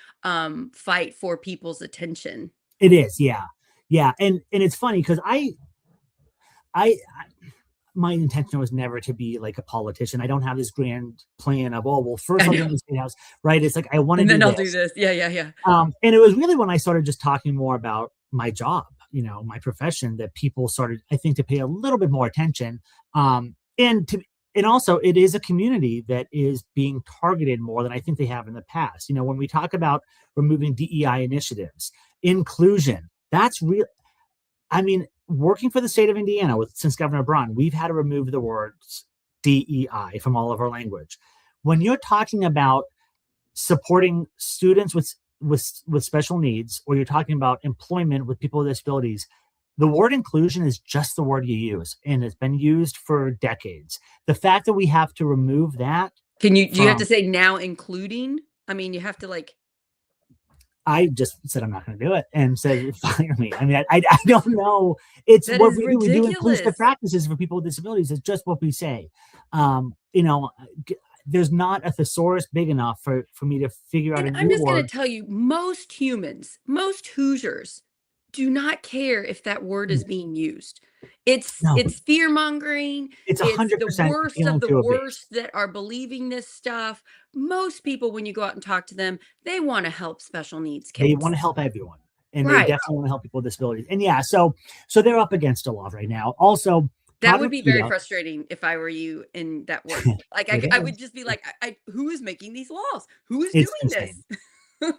fight for people's attention. It is. Yeah. Yeah. And it's funny because I my intention was never to be like a politician. I don't have this grand plan of, oh, well, first I I'll know. get in the state house, right? It's like I want to And do then I'll do this. this. Yeah, yeah, yeah. And it was really when I started just talking more about my job, my profession, that people started, I think, to pay a little bit more attention. And also it is a community that is being targeted more than I think they have in the past. When we talk about removing DEI initiatives, inclusion, that's real. I mean, working for the state of Indiana since Governor Braun, we've had to remove the words DEI from all of our language. When you're talking about supporting students with special needs, or you're talking about employment with people with disabilities, the word inclusion is just the word you use, and it's been used for decades. The fact that we have to remove that Do you have to from, say now including? I mean, you have to like I just said I'm not going to do it and said fire me. I mean, I don't know. It's that what is we do. We do inclusive ridiculous. practices for people with disabilities. It's just what we say. Um, you know, there's not a thesaurus big enough for me to figure out And a I'm new just gonna word. tell you, most humans, most Hoosiers do not care if that word is being used. No, It's fear-mongering, it's a it's hundred the percent worst of appealing the to a base. worst that are believing this stuff. Most people, when you go out and talk to them, they wanna help special needs They want kids. to help everyone, and they Right. definitely want to help people with disabilities. And yeah, so they're up against a lot right now. Also, That Todd would be very Rokita, frustrating if I were you in that work. Like, it I would is. just be like, I who is making these laws? Who is It's doing insane. this?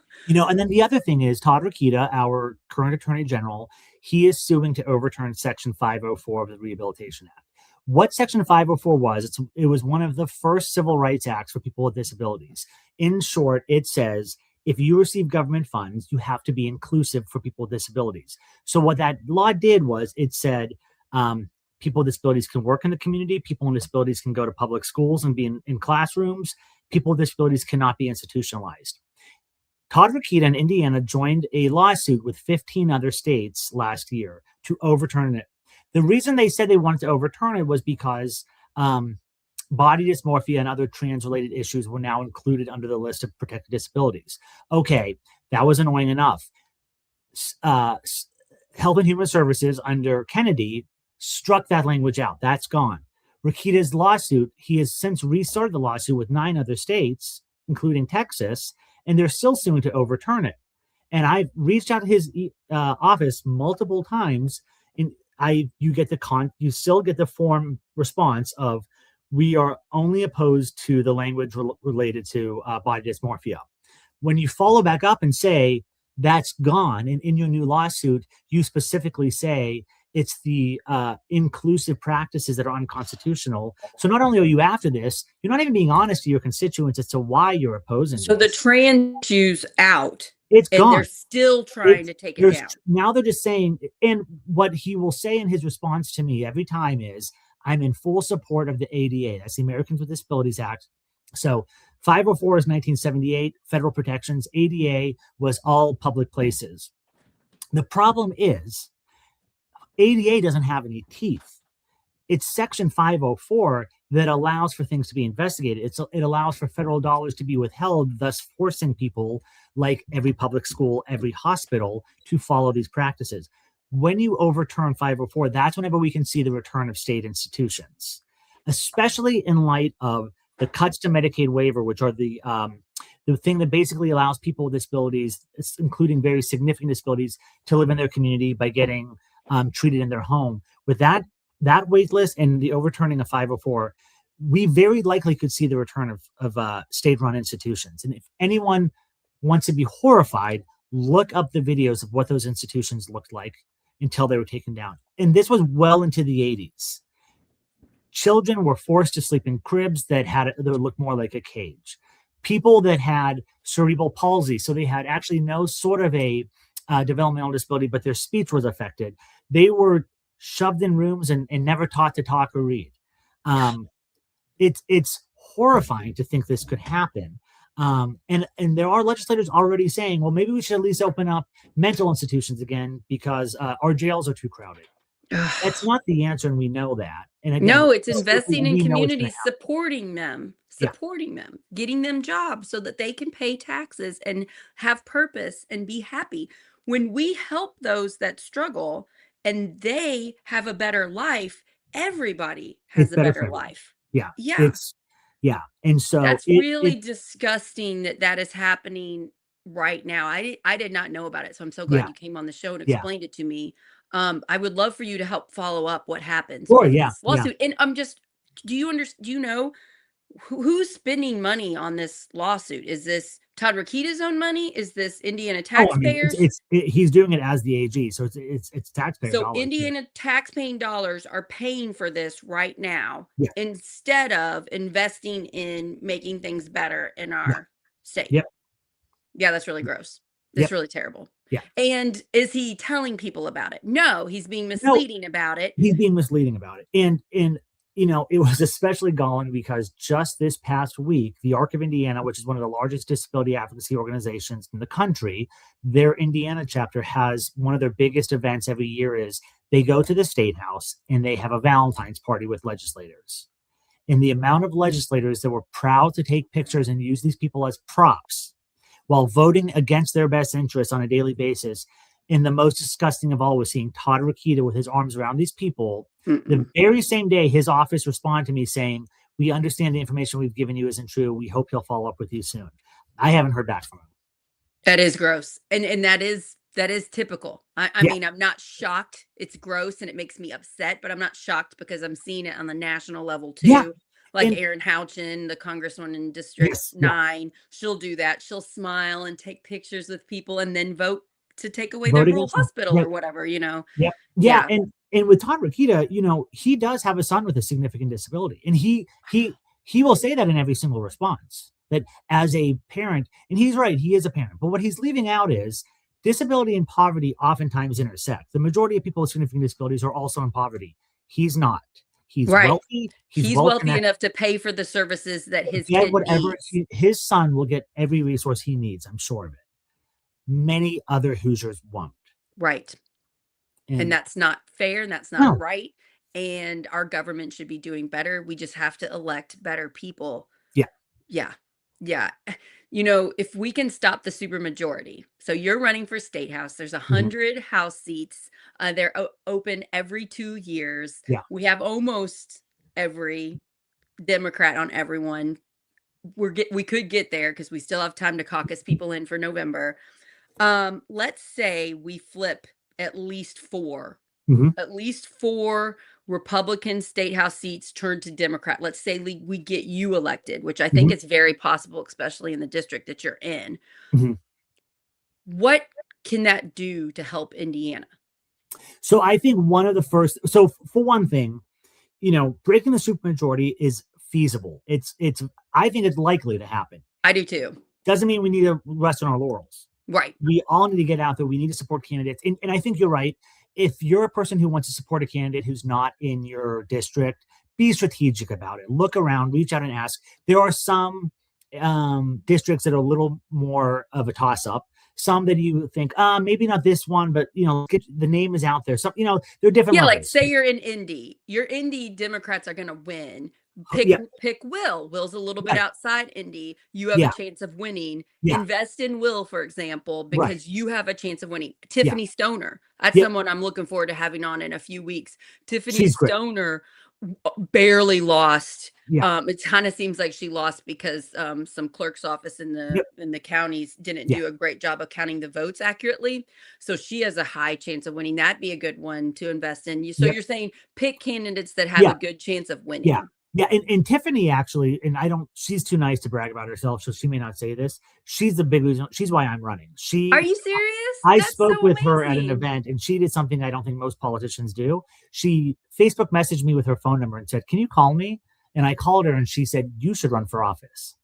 And then the other thing is Todd Rokita, our current Attorney General, he is suing to overturn Section 504 of the Rehabilitation Act. What Section 504 was, it was one of the first civil rights acts for people with disabilities. In short, it says if you receive government funds, you have to be inclusive for people with disabilities. So what that law did was it said people with disabilities can work in the community, people with disabilities can go to public schools and be in classrooms, people with disabilities cannot be institutionalized. Todd Rokita in Indiana joined a lawsuit with 15 other states last year to overturn it. The reason they said they wanted to overturn it was because body dysmorphia and other trans related issues were now included under the list of protected disabilities. Okay, that was annoying enough. Uh, Health and Human Services under Kennedy struck that language out. That's gone. Rokita's lawsuit, he has since restarted the lawsuit with 9 other states, including Texas, and they're still suing to overturn it. And I've reached out to his office multiple times, and you still get the form response of we are only opposed to the language related to body dysmorphia. When you follow back up and say that's gone, and in your new lawsuit you specifically say it's the inclusive practices that are unconstitutional. So not only are you after this, you're not even being honest to your constituents as to why you're opposing So the this. trans issues out, It's and they're gone. still trying It's to take it there's down. Now they're just saying, and what he will say in his response to me every time is, I'm in full support of the ADA. That's the Americans with Disabilities Act. So 504 is 1978, federal protections. ADA was all public places. The problem is ADA doesn't have any teeth. It's Section 504 that allows for things to be investigated. It allows for federal dollars to be withheld, thus forcing people like every public school, every hospital to follow these practices. When you overturn 504, that's whenever we can see the return of state institutions, especially in light of the cuts to Medicaid waiver, which are the thing that basically allows people with disabilities, including very significant disabilities, to live in their community by getting treated in their home. With that wait list and the overturning of 504, we very likely could see the return of state-run institutions. And if anyone wants to be horrified, look up the videos of what those institutions looked like until they were taken down. And this was well into the 80s. Children were forced to sleep in cribs that looked more like a cage. People that had cerebral palsy, so they had actually no sort of a developmental disability, but their speech was affected. They were shoved in rooms and never taught to talk or read. It's horrifying to think this could happen. And there are legislators already saying, well, maybe we should at least open up mental institutions again because our jails are too crowded. That's not the answer, and we know that. And again, No, it's investing in we know it's going to communities, happen. Yeah, supporting them, getting them jobs so that they can pay taxes and have purpose and be happy. When we help those that struggle and they have a better life, everybody it's has a better for better everyone. life. Yeah, Yeah. and so That's really disgusting that that is happening right now. I did not know about it, so I'm so glad yeah, you came on the show and yeah, explained it to me. I would love for you to help follow up what happens sure, with yeah, this yeah. lawsuit. And I'm just, do you know who's spending money on this lawsuit? Is this Todd Rokita's own money? Is this Indiana Oh, I mean, taxpayers? he's doing it as the AG, so it's taxpayer So dollars. Yeah, Indiana taxpaying dollars are paying for this right now yeah, instead of investing in making things better in yeah, our state. yep, Yeah, that's really gross. That's yep, really terrible. yeah. And is he telling people about it? No, he's being No, misleading about it. he's being misleading about it. And it was especially galling because just this past week, the Arc of Indiana, which is one of the largest disability advocacy organizations in the country, their Indiana chapter has one of their biggest events every year is they go to the state house and they have a Valentine's party with legislators. And the amount of legislators that were proud to take pictures and use these people as props while voting against their best interests on a daily basis. And the most disgusting of all was seeing Todd Rokita with his arms around these people. The Mm-mm. very same day, his office responded to me saying, we understand the information we've given you isn't true. We hope he'll follow up with you soon. I haven't heard back from him. That is gross. And that is That is typical. I Yeah, mean, I'm not shocked. It's gross and it makes me upset, but I'm not shocked because I'm seeing it on the national level yeah, too. Like and Erin Houchin, the congresswoman in District yes, yeah, 9, she'll do that. She'll smile and take pictures with people and then vote to take away their vote rural against them. hospital Right. or whatever, you know? Yep. Yeah, Yeah. and with Todd Rokita, he does have a son with a significant disability, and he will say that in every single response, that as a parent, and he's right, he is a parent, but what he's leaving out is disability and poverty oftentimes intersect. The majority of people with significant disabilities are also in poverty. He's not. He's Right. wealthy, he's He's well wealthy connected, enough to pay for the services that his get kid whatever needs. his son will get every resource he needs, I'm sure of it. Many other Hoosiers won't. Right. And And that's not fair and that's not no, right. And our government should be doing better. We just have to elect better people. yeah. Yeah. Yeah. If we can stop the supermajority. So you're running for state house. There's Mhm. 100 house seats. They're open every 2 years. Yeah. We have almost every Democrat on everyone. We could get there because we still have time to caucus people in for November. Let's say we flip at least four Mhm. at least four Republican state house seats turn to Democrat. Let's say we get you elected, which I think Mhm. is very possible, especially in the district that you're in. Mhm. What can that do to help Indiana? So I think one of the first, so for one thing, breaking the supermajority is feasible. I think it's likely to happen. I do too. Doesn't mean we need to rest on our laurels. Right. We all need to get out there. We need to support candidates. And I think you're right. If you're a person who wants to support a candidate who's not in your district, be strategic about it. Look around, reach out and ask. There are some districts that are a little more of a toss up. Some that you think, maybe not this one, but the name is out there. Some, there are different Yeah, like levels. say you're in Indy. Your Indy Democrats are gonna win. Pick Yeah, pick Will. Will's a little bit right. outside Indy. You have a Yeah, chance of winning. yeah, Invest in Will, for example, right. because you have a chance of winning. Yeah, Tiffany Stoner. That's yeah. someone I'm looking forward to having on in a few weeks. Tiffany She's great. Stoner barely lost. Yeah, It kind of seems like she lost because some clerk's office in the yep, in the counties didn't yeah, do a great job of counting the votes accurately. So she has a high chance of winning. That'd be a good one to invest in. So yep, you're saying pick candidates that have a yeah. good chance of Yeah. winning. Yeah. And Tiffany actually, and I don't, she's too nice to brag about herself, so she may not say this. She's the big reason, she's why I'm running. Are you serious? I That's spoke so with her at an amazing. event and she did something I don't think most politicians do. She Facebook messaged me with her phone number and said, "Can you call me?" And I called her and she said, "You should run for office."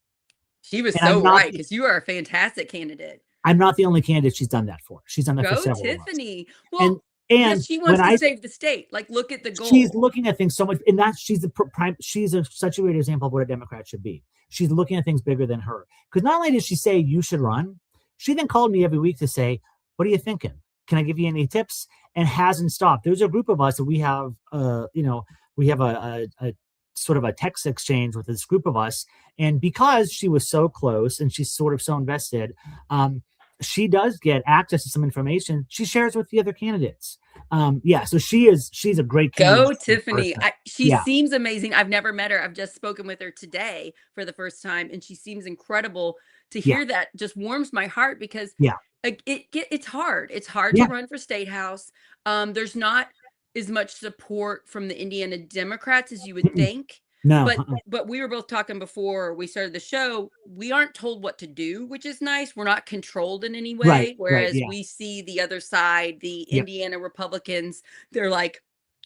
She was And so right because you are a fantastic candidate. I'm not the only candidate she's done that for. She's done that for Go, several of us. Tiffany. And, Well, and yes, she when wants to I save the state. Like, look at the she's goal. looking at things so much, and that's she's such a great example of what a Democrat should be. She's looking at things bigger than her. Because not only did she say you should run, she then called me every week to say, "What are you thinking? Can I give you any tips?" And hasn't stopped. There's a group of us that we have a sort of a text exchange with this group of us, and because she was so close and she's sort of so invested, she does get access to some information. She shares with the other candidates. Yeah, so she's a great candidate Go, Tiffany. person. She Yeah, seems amazing. I've never met her. I've just spoken with her today for the first time, and she seems incredible. To yeah, hear that just warms my heart because yeah, it's hard. It's hard to yeah. run for state house. There's not as much support from the Indiana Democrats as you would Mm-mm. think. No, But we were both talking before we started the show. We aren't told what to do, which is nice. We're not controlled in any right, way. right, Whereas yeah, we see the other side, the yep, Indiana Republicans, they're like,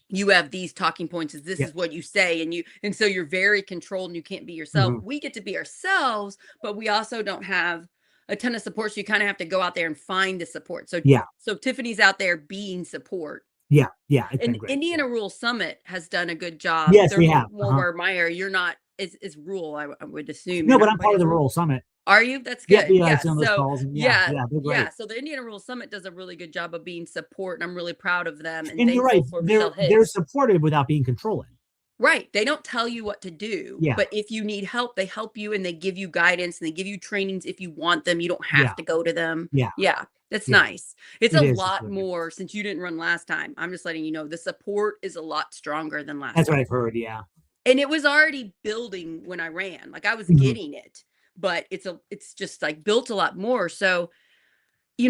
you have these talking points, is this yep, is what you say, and so you're very controlled and you can't be yourself. hmm, We get to be ourselves, but we also don't have a ton of support. So you kind of have to go out there and find the support. So yeah, so Tiffany's out there being support. yeah, yeah. It's been And great. Yeah. Indiana Rural Summit has done a good job. Yes, They're they have. more where my area. You're not is rural. I would assume you're No, but not I'm quite part of as the rural. rural summit. Are you? That's Yep, good. yeah, I've Yeah. seen those So calls, and yeah, yeah, yeah, they're yeah. great. So the Indiana Rural Summit does a really good job of being support, and I'm really proud of them and And you're right. thankful for They're Michelle they're Hicks. supportive without being controlling. Right. They don't tell you what to do, Yeah, but if you need help, they help you and they give you guidance and they give you trainings if you want them. You don't yeah, have to go to them. yeah, Yeah, that's yeah. nice. It's It a is. It's lot really good. more since you didn't run last time. I'm just letting you know the support is a lot stronger than last That's what time. I've heard. Yeah. And it was already building when I ran. Like I was Mhm. getting it, but it's just like built a lot more. So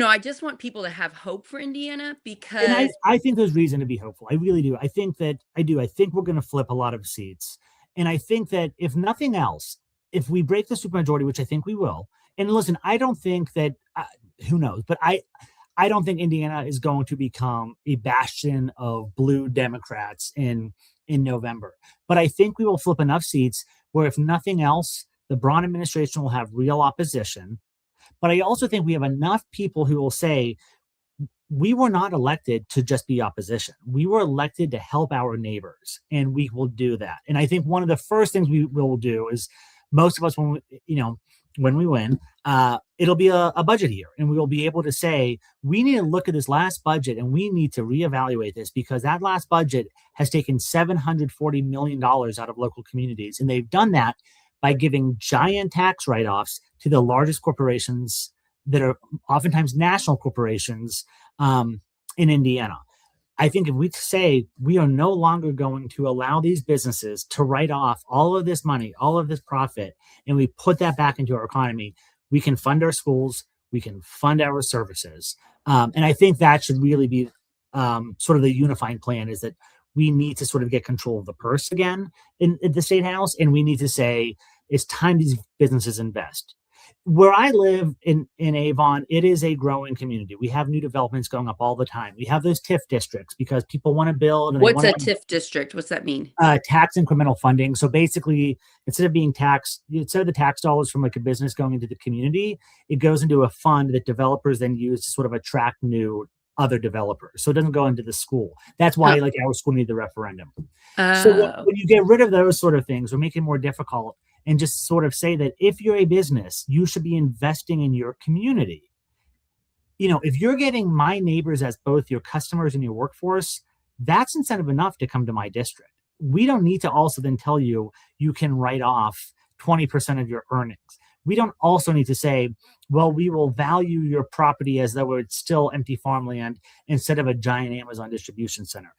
I just want people to have hope for Indiana And because I think there's reason to be hopeful. I really do. I think that I do. I think we're going to flip a lot of seats. And I think that if nothing else, if we break the supermajority, which I think we will, and listen, I don't think that, who knows, but I don't think Indiana is going to become a bastion of blue Democrats in November. But I think we will flip enough seats where, if nothing else, the Braun administration will have real opposition. But I also think we have enough people who will say, we were not elected to just be opposition. We were elected to help our neighbors, and we will do that. And I think one of the first things we will do is, most of us, when we win, it'll be a budget year, and we will be able to say, we need to look at this last budget and we need to reevaluate this, because that last budget has taken $740 million out of local communities. And they've done that by giving giant tax write-offs to the largest corporations that are oftentimes national corporations, in Indiana. I think if we say we are no longer going to allow these businesses to write off all of this money, all of this profit, and we put that back into our economy, we can fund our schools, we can fund our services. And I think that should really be, sort of the unifying plan, is that we need to sort of get control of the purse again in the state house. And we need to say, it's time these businesses invest. Where I live in Avon, it is a growing community. We have new developments going up all the time. We have those TIF districts because people want to build and they what's want a to TIF district? What's that mean? tax incremental funding. So basically, instead of the tax dollars from like a business going into the community, it goes into a fund that developers then use to sort of attract new other developers. So it doesn't go into the school. That's why Huh. like our school needed the referendum. So Oh. when you get rid of those sort of things or make it more difficult, and just sort of say that if you're a business, you should be investing in your community. If you're getting my neighbors as both your customers and your workforce, that's incentive enough to come to my district. We don't need to also then tell you you can write off 20% of your earnings. We don't also need to say, well, we will value your property as though it's still empty farmland instead of a giant Amazon distribution center.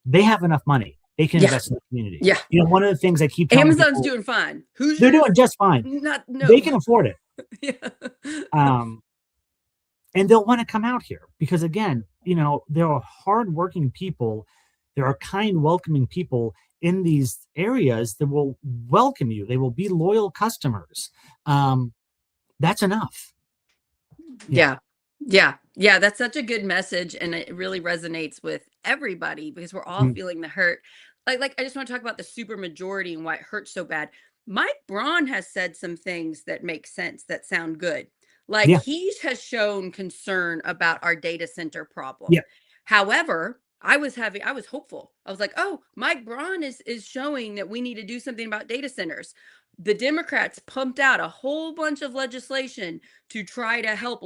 They have enough money. They can Yeah. invest in the community. Yeah. One of the things I keep telling Amazon's people, doing fine. they're Hoosiers, doing just fine. not They no. can afford it. Yeah. Um, and they'll want to come out here because, again, there are hardworking people. There are kind, welcoming people in these areas that will welcome you. They will be loyal customers. That's enough. Yeah. Yeah. Yeah. Yeah. That's such a good message. And it really resonates with everybody because we're all Mm. feeling the hurt. Like I just want to talk about the super majority and why it hurts so bad. Mike Braun has said some things that make sense, that sound good. Like Yeah. he has shown concern about our data center Yeah. problem. However, I was hopeful. I was like, oh, Mike Braun is showing that we need to do something about data centers. The Democrats pumped out a whole bunch of legislation to try to help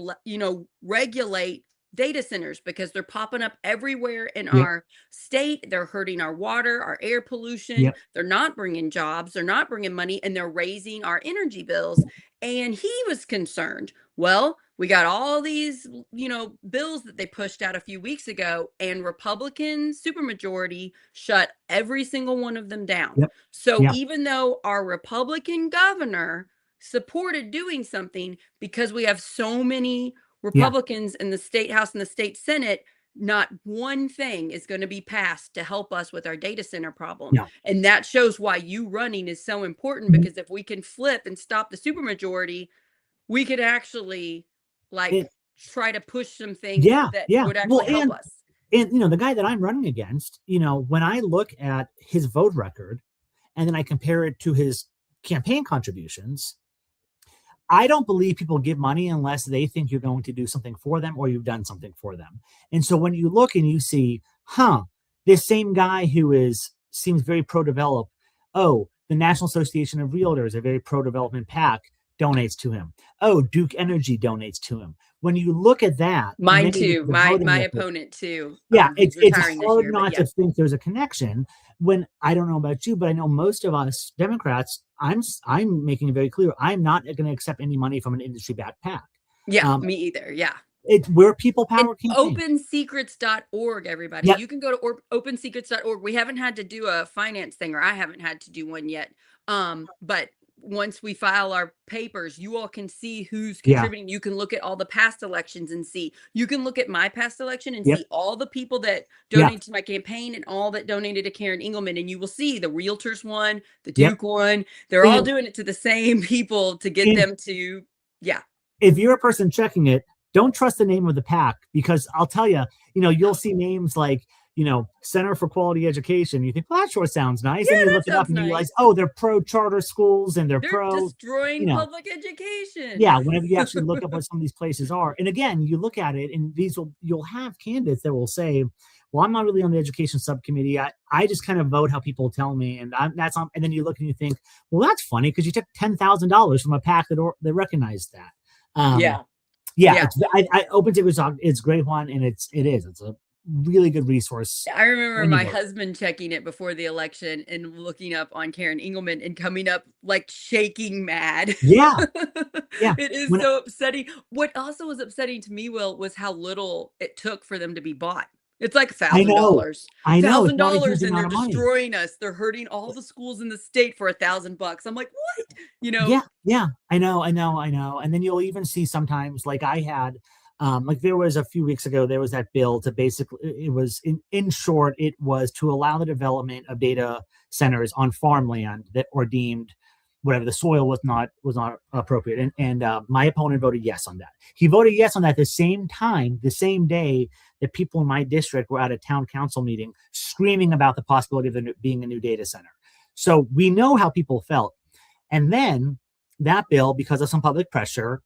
regulate data centers because they're popping up everywhere in Yep. our state. They're hurting our water, our air pollution. Yep. They're not bringing jobs, they're not bringing money, and they're raising our energy bills. And he was concerned. Well, we got all these bills that they pushed out a few weeks ago, and Republican supermajority shut every single one of them down. Yep. So Yeah. even though our Republican governor supported doing something, because we have so many Yeah. Republicans in the state house and the state senate, not one thing is going to be passed to help us with our data center problem. Yeah. And that shows why you running is so important, Mhm. because if we can flip and stop the supermajority, we could actually like It, try to push some things yeah. that Yeah. would Well, actually help us. and the guy that I'm running against, when I look at his vote record and then I compare it to his campaign contributions, I don't believe people give money unless they think you're going to do something for them or you've done something for them. And so when you look and you see, this same guy who seems very pro-develop, oh, the National Association of Realtors, a very pro-development PAC, donates to him. Oh, Duke Energy donates to him. When you look at that, and Mine then you look too. at the voting My record, opponent too. yeah, He's it's retiring this hard year, but not yeah. to think there's a connection. When I don't know about you, but I know most of us Democrats, I'm making it very clear, I'm not going to accept any money from an industry-backed PAC. Yeah, Um, me either. Yeah. it's we're people And power campaign. opensecrets.org, everybody. Yep. You can go to opensecrets.org. We haven't had to do a finance thing, or I haven't had to do one yet. But once we file our papers, you all can see who's Yeah. contributing. You can look at all the past elections and see. You can look at my past election and Yep. see all the people that Yeah. donated to my campaign and all that donated to Karen Engelman. And you will see the realtors won, the Yep. Duke won. They're all And doing it to the same people to get and them to, yeah. if you're a person checking it, don't trust the name of the PAC, because I'll tell you, you'll see names like, Center for Quality Education. You think, well, that sure sounds nice. Yeah, Then you that look it up sounds and you realize, nice. oh, they're pro charter schools and they're They're pro, you destroying know, public education. yeah, whenever you actually look up what some of these places are. And again, you look at it and you'll have candidates that will say, well, I'm not really on the education subcommittee. I just kind of vote how people tell me. And that's on, and then you look and you think, well, that's funny because you took $10,000 from a PAC that recognized that. Um, Yeah. yeah, Yeah. I Open Ticket Talk, it's a great one, and it's a really good resource I remember for any my voter. husband checking it before the election and looking up on Karen Engelman and coming up like shaking mad. Yeah, yeah. It is When so upsetting. What also was upsetting to me, Will, was how little it took for them to be bought. It's like I know, $1,000. I know, it's Thousand not a huge dollars and they're amount of money. destroying us. They're hurting all the schools in the state for $1,000. I'm like, what? You Yeah, know? yeah, I know, I know, I know. And then you'll even see sometimes, like I had, like there was a few weeks ago, there was that bill to basically, it was in short, it was to allow the development of data centers on farmland that were deemed whatever the soil was not appropriate. And my opponent voted yes on that. He voted yes on that the same time, the same day that people in my district were at a town council meeting screaming about the possibility of there being a new data center. So we know how people felt. And then that bill, because of some public pressure,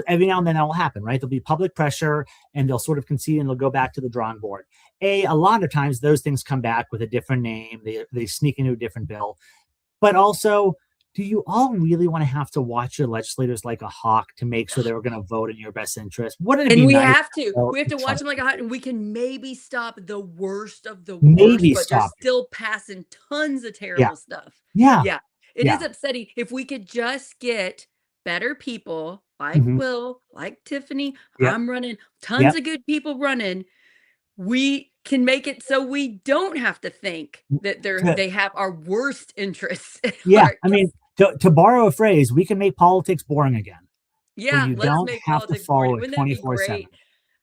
every now and then that will happen, right? There'll be public pressure and they'll sort of concede and they'll go back to the drawing board. A lot of times those things come back with a different name. They sneak into a different bill. But also, do you all really want to have to watch your legislators like a hawk to make sure they're going to vote in your best interest? Wouldn't it And be we nice have to. to We have to watch trust them like a them? hot, and we can maybe stop the worst of the worst, Maybe but they're stop it. still passing tons of Yeah. terrible stuff. Yeah. Yeah. It is Yeah. upsetting. If we could just get better people like Hmm. Will, like Tiffany, Yep. I'm running, tons Yep. of good people running, we can make it so we don't have to think that they have our worst interests at Yeah. heart. I mean, to borrow a phrase, we can make politics boring again, where Yeah, you let's don't make have to politics follow boring. it Wouldn't that be 24/7. great?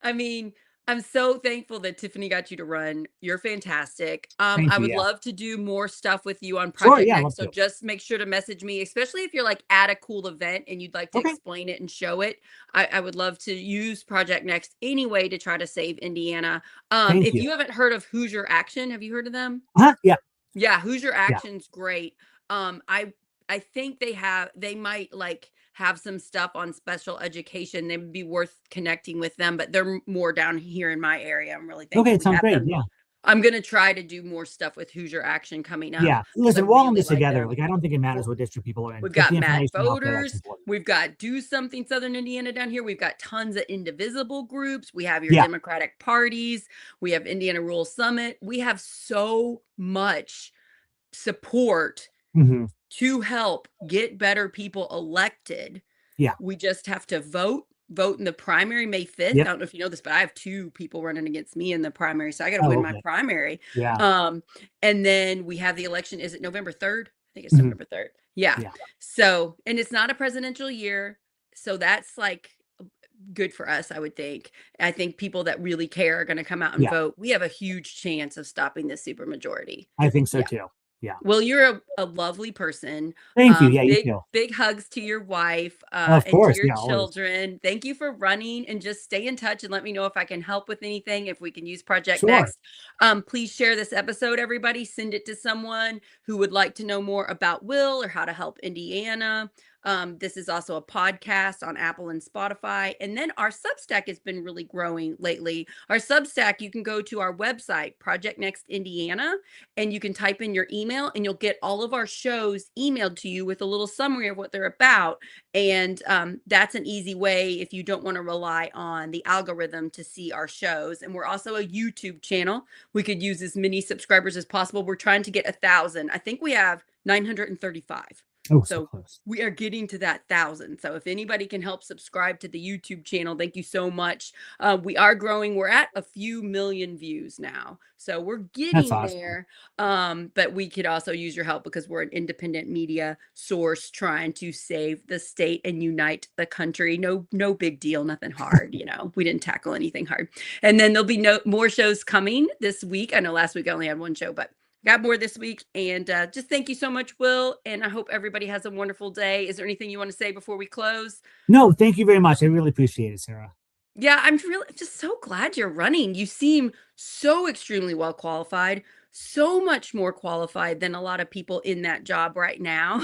I mean, I'm so thankful that Tiffany got you to run. You're fantastic. Thank I you. would Yeah. love to do more stuff with you on Sure. Project Yeah. Next. Love So to. just make sure to message me, especially if you're like at a cool event and you'd like to Okay. explain it and show it. I would love to use Project Next anyway to try to save Indiana. Thank If you. you haven't heard of Hoosier Action, have you heard of them? Yeah. Yeah, Hoosier Yeah. Action's great. Um, I I think they might like have some stuff on special education. They would be worth connecting with them, but they're more down here in my area. I'm really Okay. thankful It we sounds have great. them. Yeah. I'm gonna try to do more stuff with Hoosier Action coming up Yeah. because I Listen, we're all in really this like together. them. Like, I don't think it We're matters what district people are in. We've Get got the Mad information out there. That's Voters. important. We've got Do Something Southern Indiana down here. We've got tons of indivisible groups. We have your Yeah. Democratic parties. We have Indiana Rural Summit. We have so much support Hmm. to help get better people elected. Yeah. We just have to vote in the primary May 5th. I Yep. don't know if you know this, but I have two people running against me in the primary. So I got to Oh, win my okay. primary. Yeah. Um, and then we have the election. Is it November 3rd? I think it's Hmm. November 3rd. Yeah. Yeah. So, and it's not a presidential year. So that's like good for us, I would think. I think people that really care are going to come out and Yeah. vote. We have a huge chance of stopping this supermajority. I think so Yeah. too. Yeah. Well, you're a lovely person. Thank you. Yeah. You Big too. big hugs to your wife Of and to course. your Yeah. Always. children. Thank you for running and just stay in touch and let me know if I can help with anything, if we can use Project Sure. Next. Please share this episode, everybody. Send it to someone who would like to know more about Will or how to help Indiana. This is also a podcast on Apple and Spotify. And then our Substack has been really growing lately. Our Substack, you can go to our website, Project Next Indiana, and you can type in your email and you'll get all of our shows emailed to you with a little summary of what they're about. And that's an easy way if you don't want to rely on the algorithm to see our shows. And we're also a YouTube channel. We could use as many subscribers as possible. We're trying to get 1,000. I think we have 935. Oh, so So close. we are getting to that 1,000. So if anybody can help subscribe to the YouTube channel, thank you so much. We are growing. We're at a few million views now. So we're That's getting awesome. there. But we could also use your help because we're an independent media source trying to save the state and unite the country. No big deal, nothing hard, you know. We didn't tackle anything hard. And then there'll be no more shows coming this week. I know last week I only had one show, but got more this week. And just thank you so much, Will. And I hope everybody has a wonderful day. Is there anything you want to say before we close? No, thank you very much. I really appreciate it, Sarah. Yeah, I'm really just so glad you're running. You seem so extremely well qualified, so much more qualified than a lot of people in that job right now.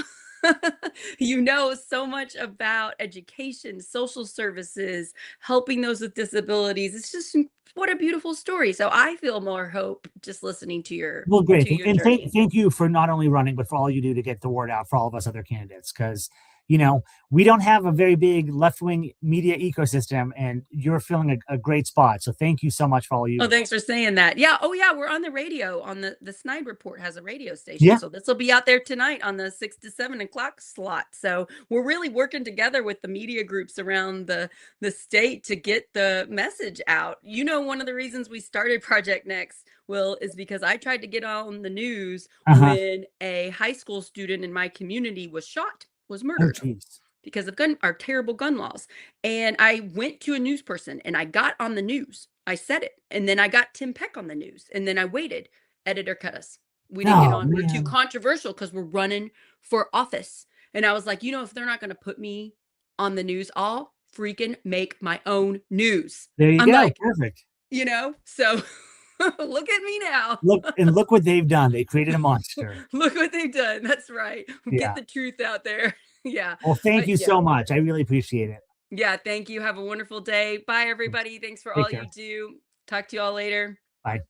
You know so much about education, social services, helping those with disabilities. It's just what a beautiful story. So I feel more hope just listening to your Well, great. to your And journey. thank you for not only running, but for all you do to get the word out for all of us other candidates. Because, you know, we don't have a very big left wing media ecosystem, and you're filling a great spot. So thank you so much for all you Oh, do. thanks for saying that. Yeah. Oh, yeah. We're on the radio on the Snide Report has a radio station. Yeah. So this will be out there tonight on the 6 to 7 o'clock slot. So we're really working together with the media groups around the state to get the message out. You know, one of the reasons we started Project Next, Will, is because I tried to get on the news Uh huh. when a high school student in my community was shot, was Oh, murdered geez. because of our terrible gun laws. And I went to a news person and I got on the news. I said it. And then I got Tim Peck on the news. And then I waited. Editor cut us. We didn't get Oh, on. We're too man. controversial because we're running for office. And I was like, if they're not going to put me on the news, I'll freaking make my own news. There you I'm go. like, Perfect. so look at me now. Look what they've done. They created a monster. Look what they've done. That's right. Get Yeah. the truth out there. Yeah. Well, thank But you yeah. so much. I really appreciate it. Yeah, thank you. Have a wonderful day. Bye, everybody. Thanks for Take all you care. do. Talk to you all later. Bye.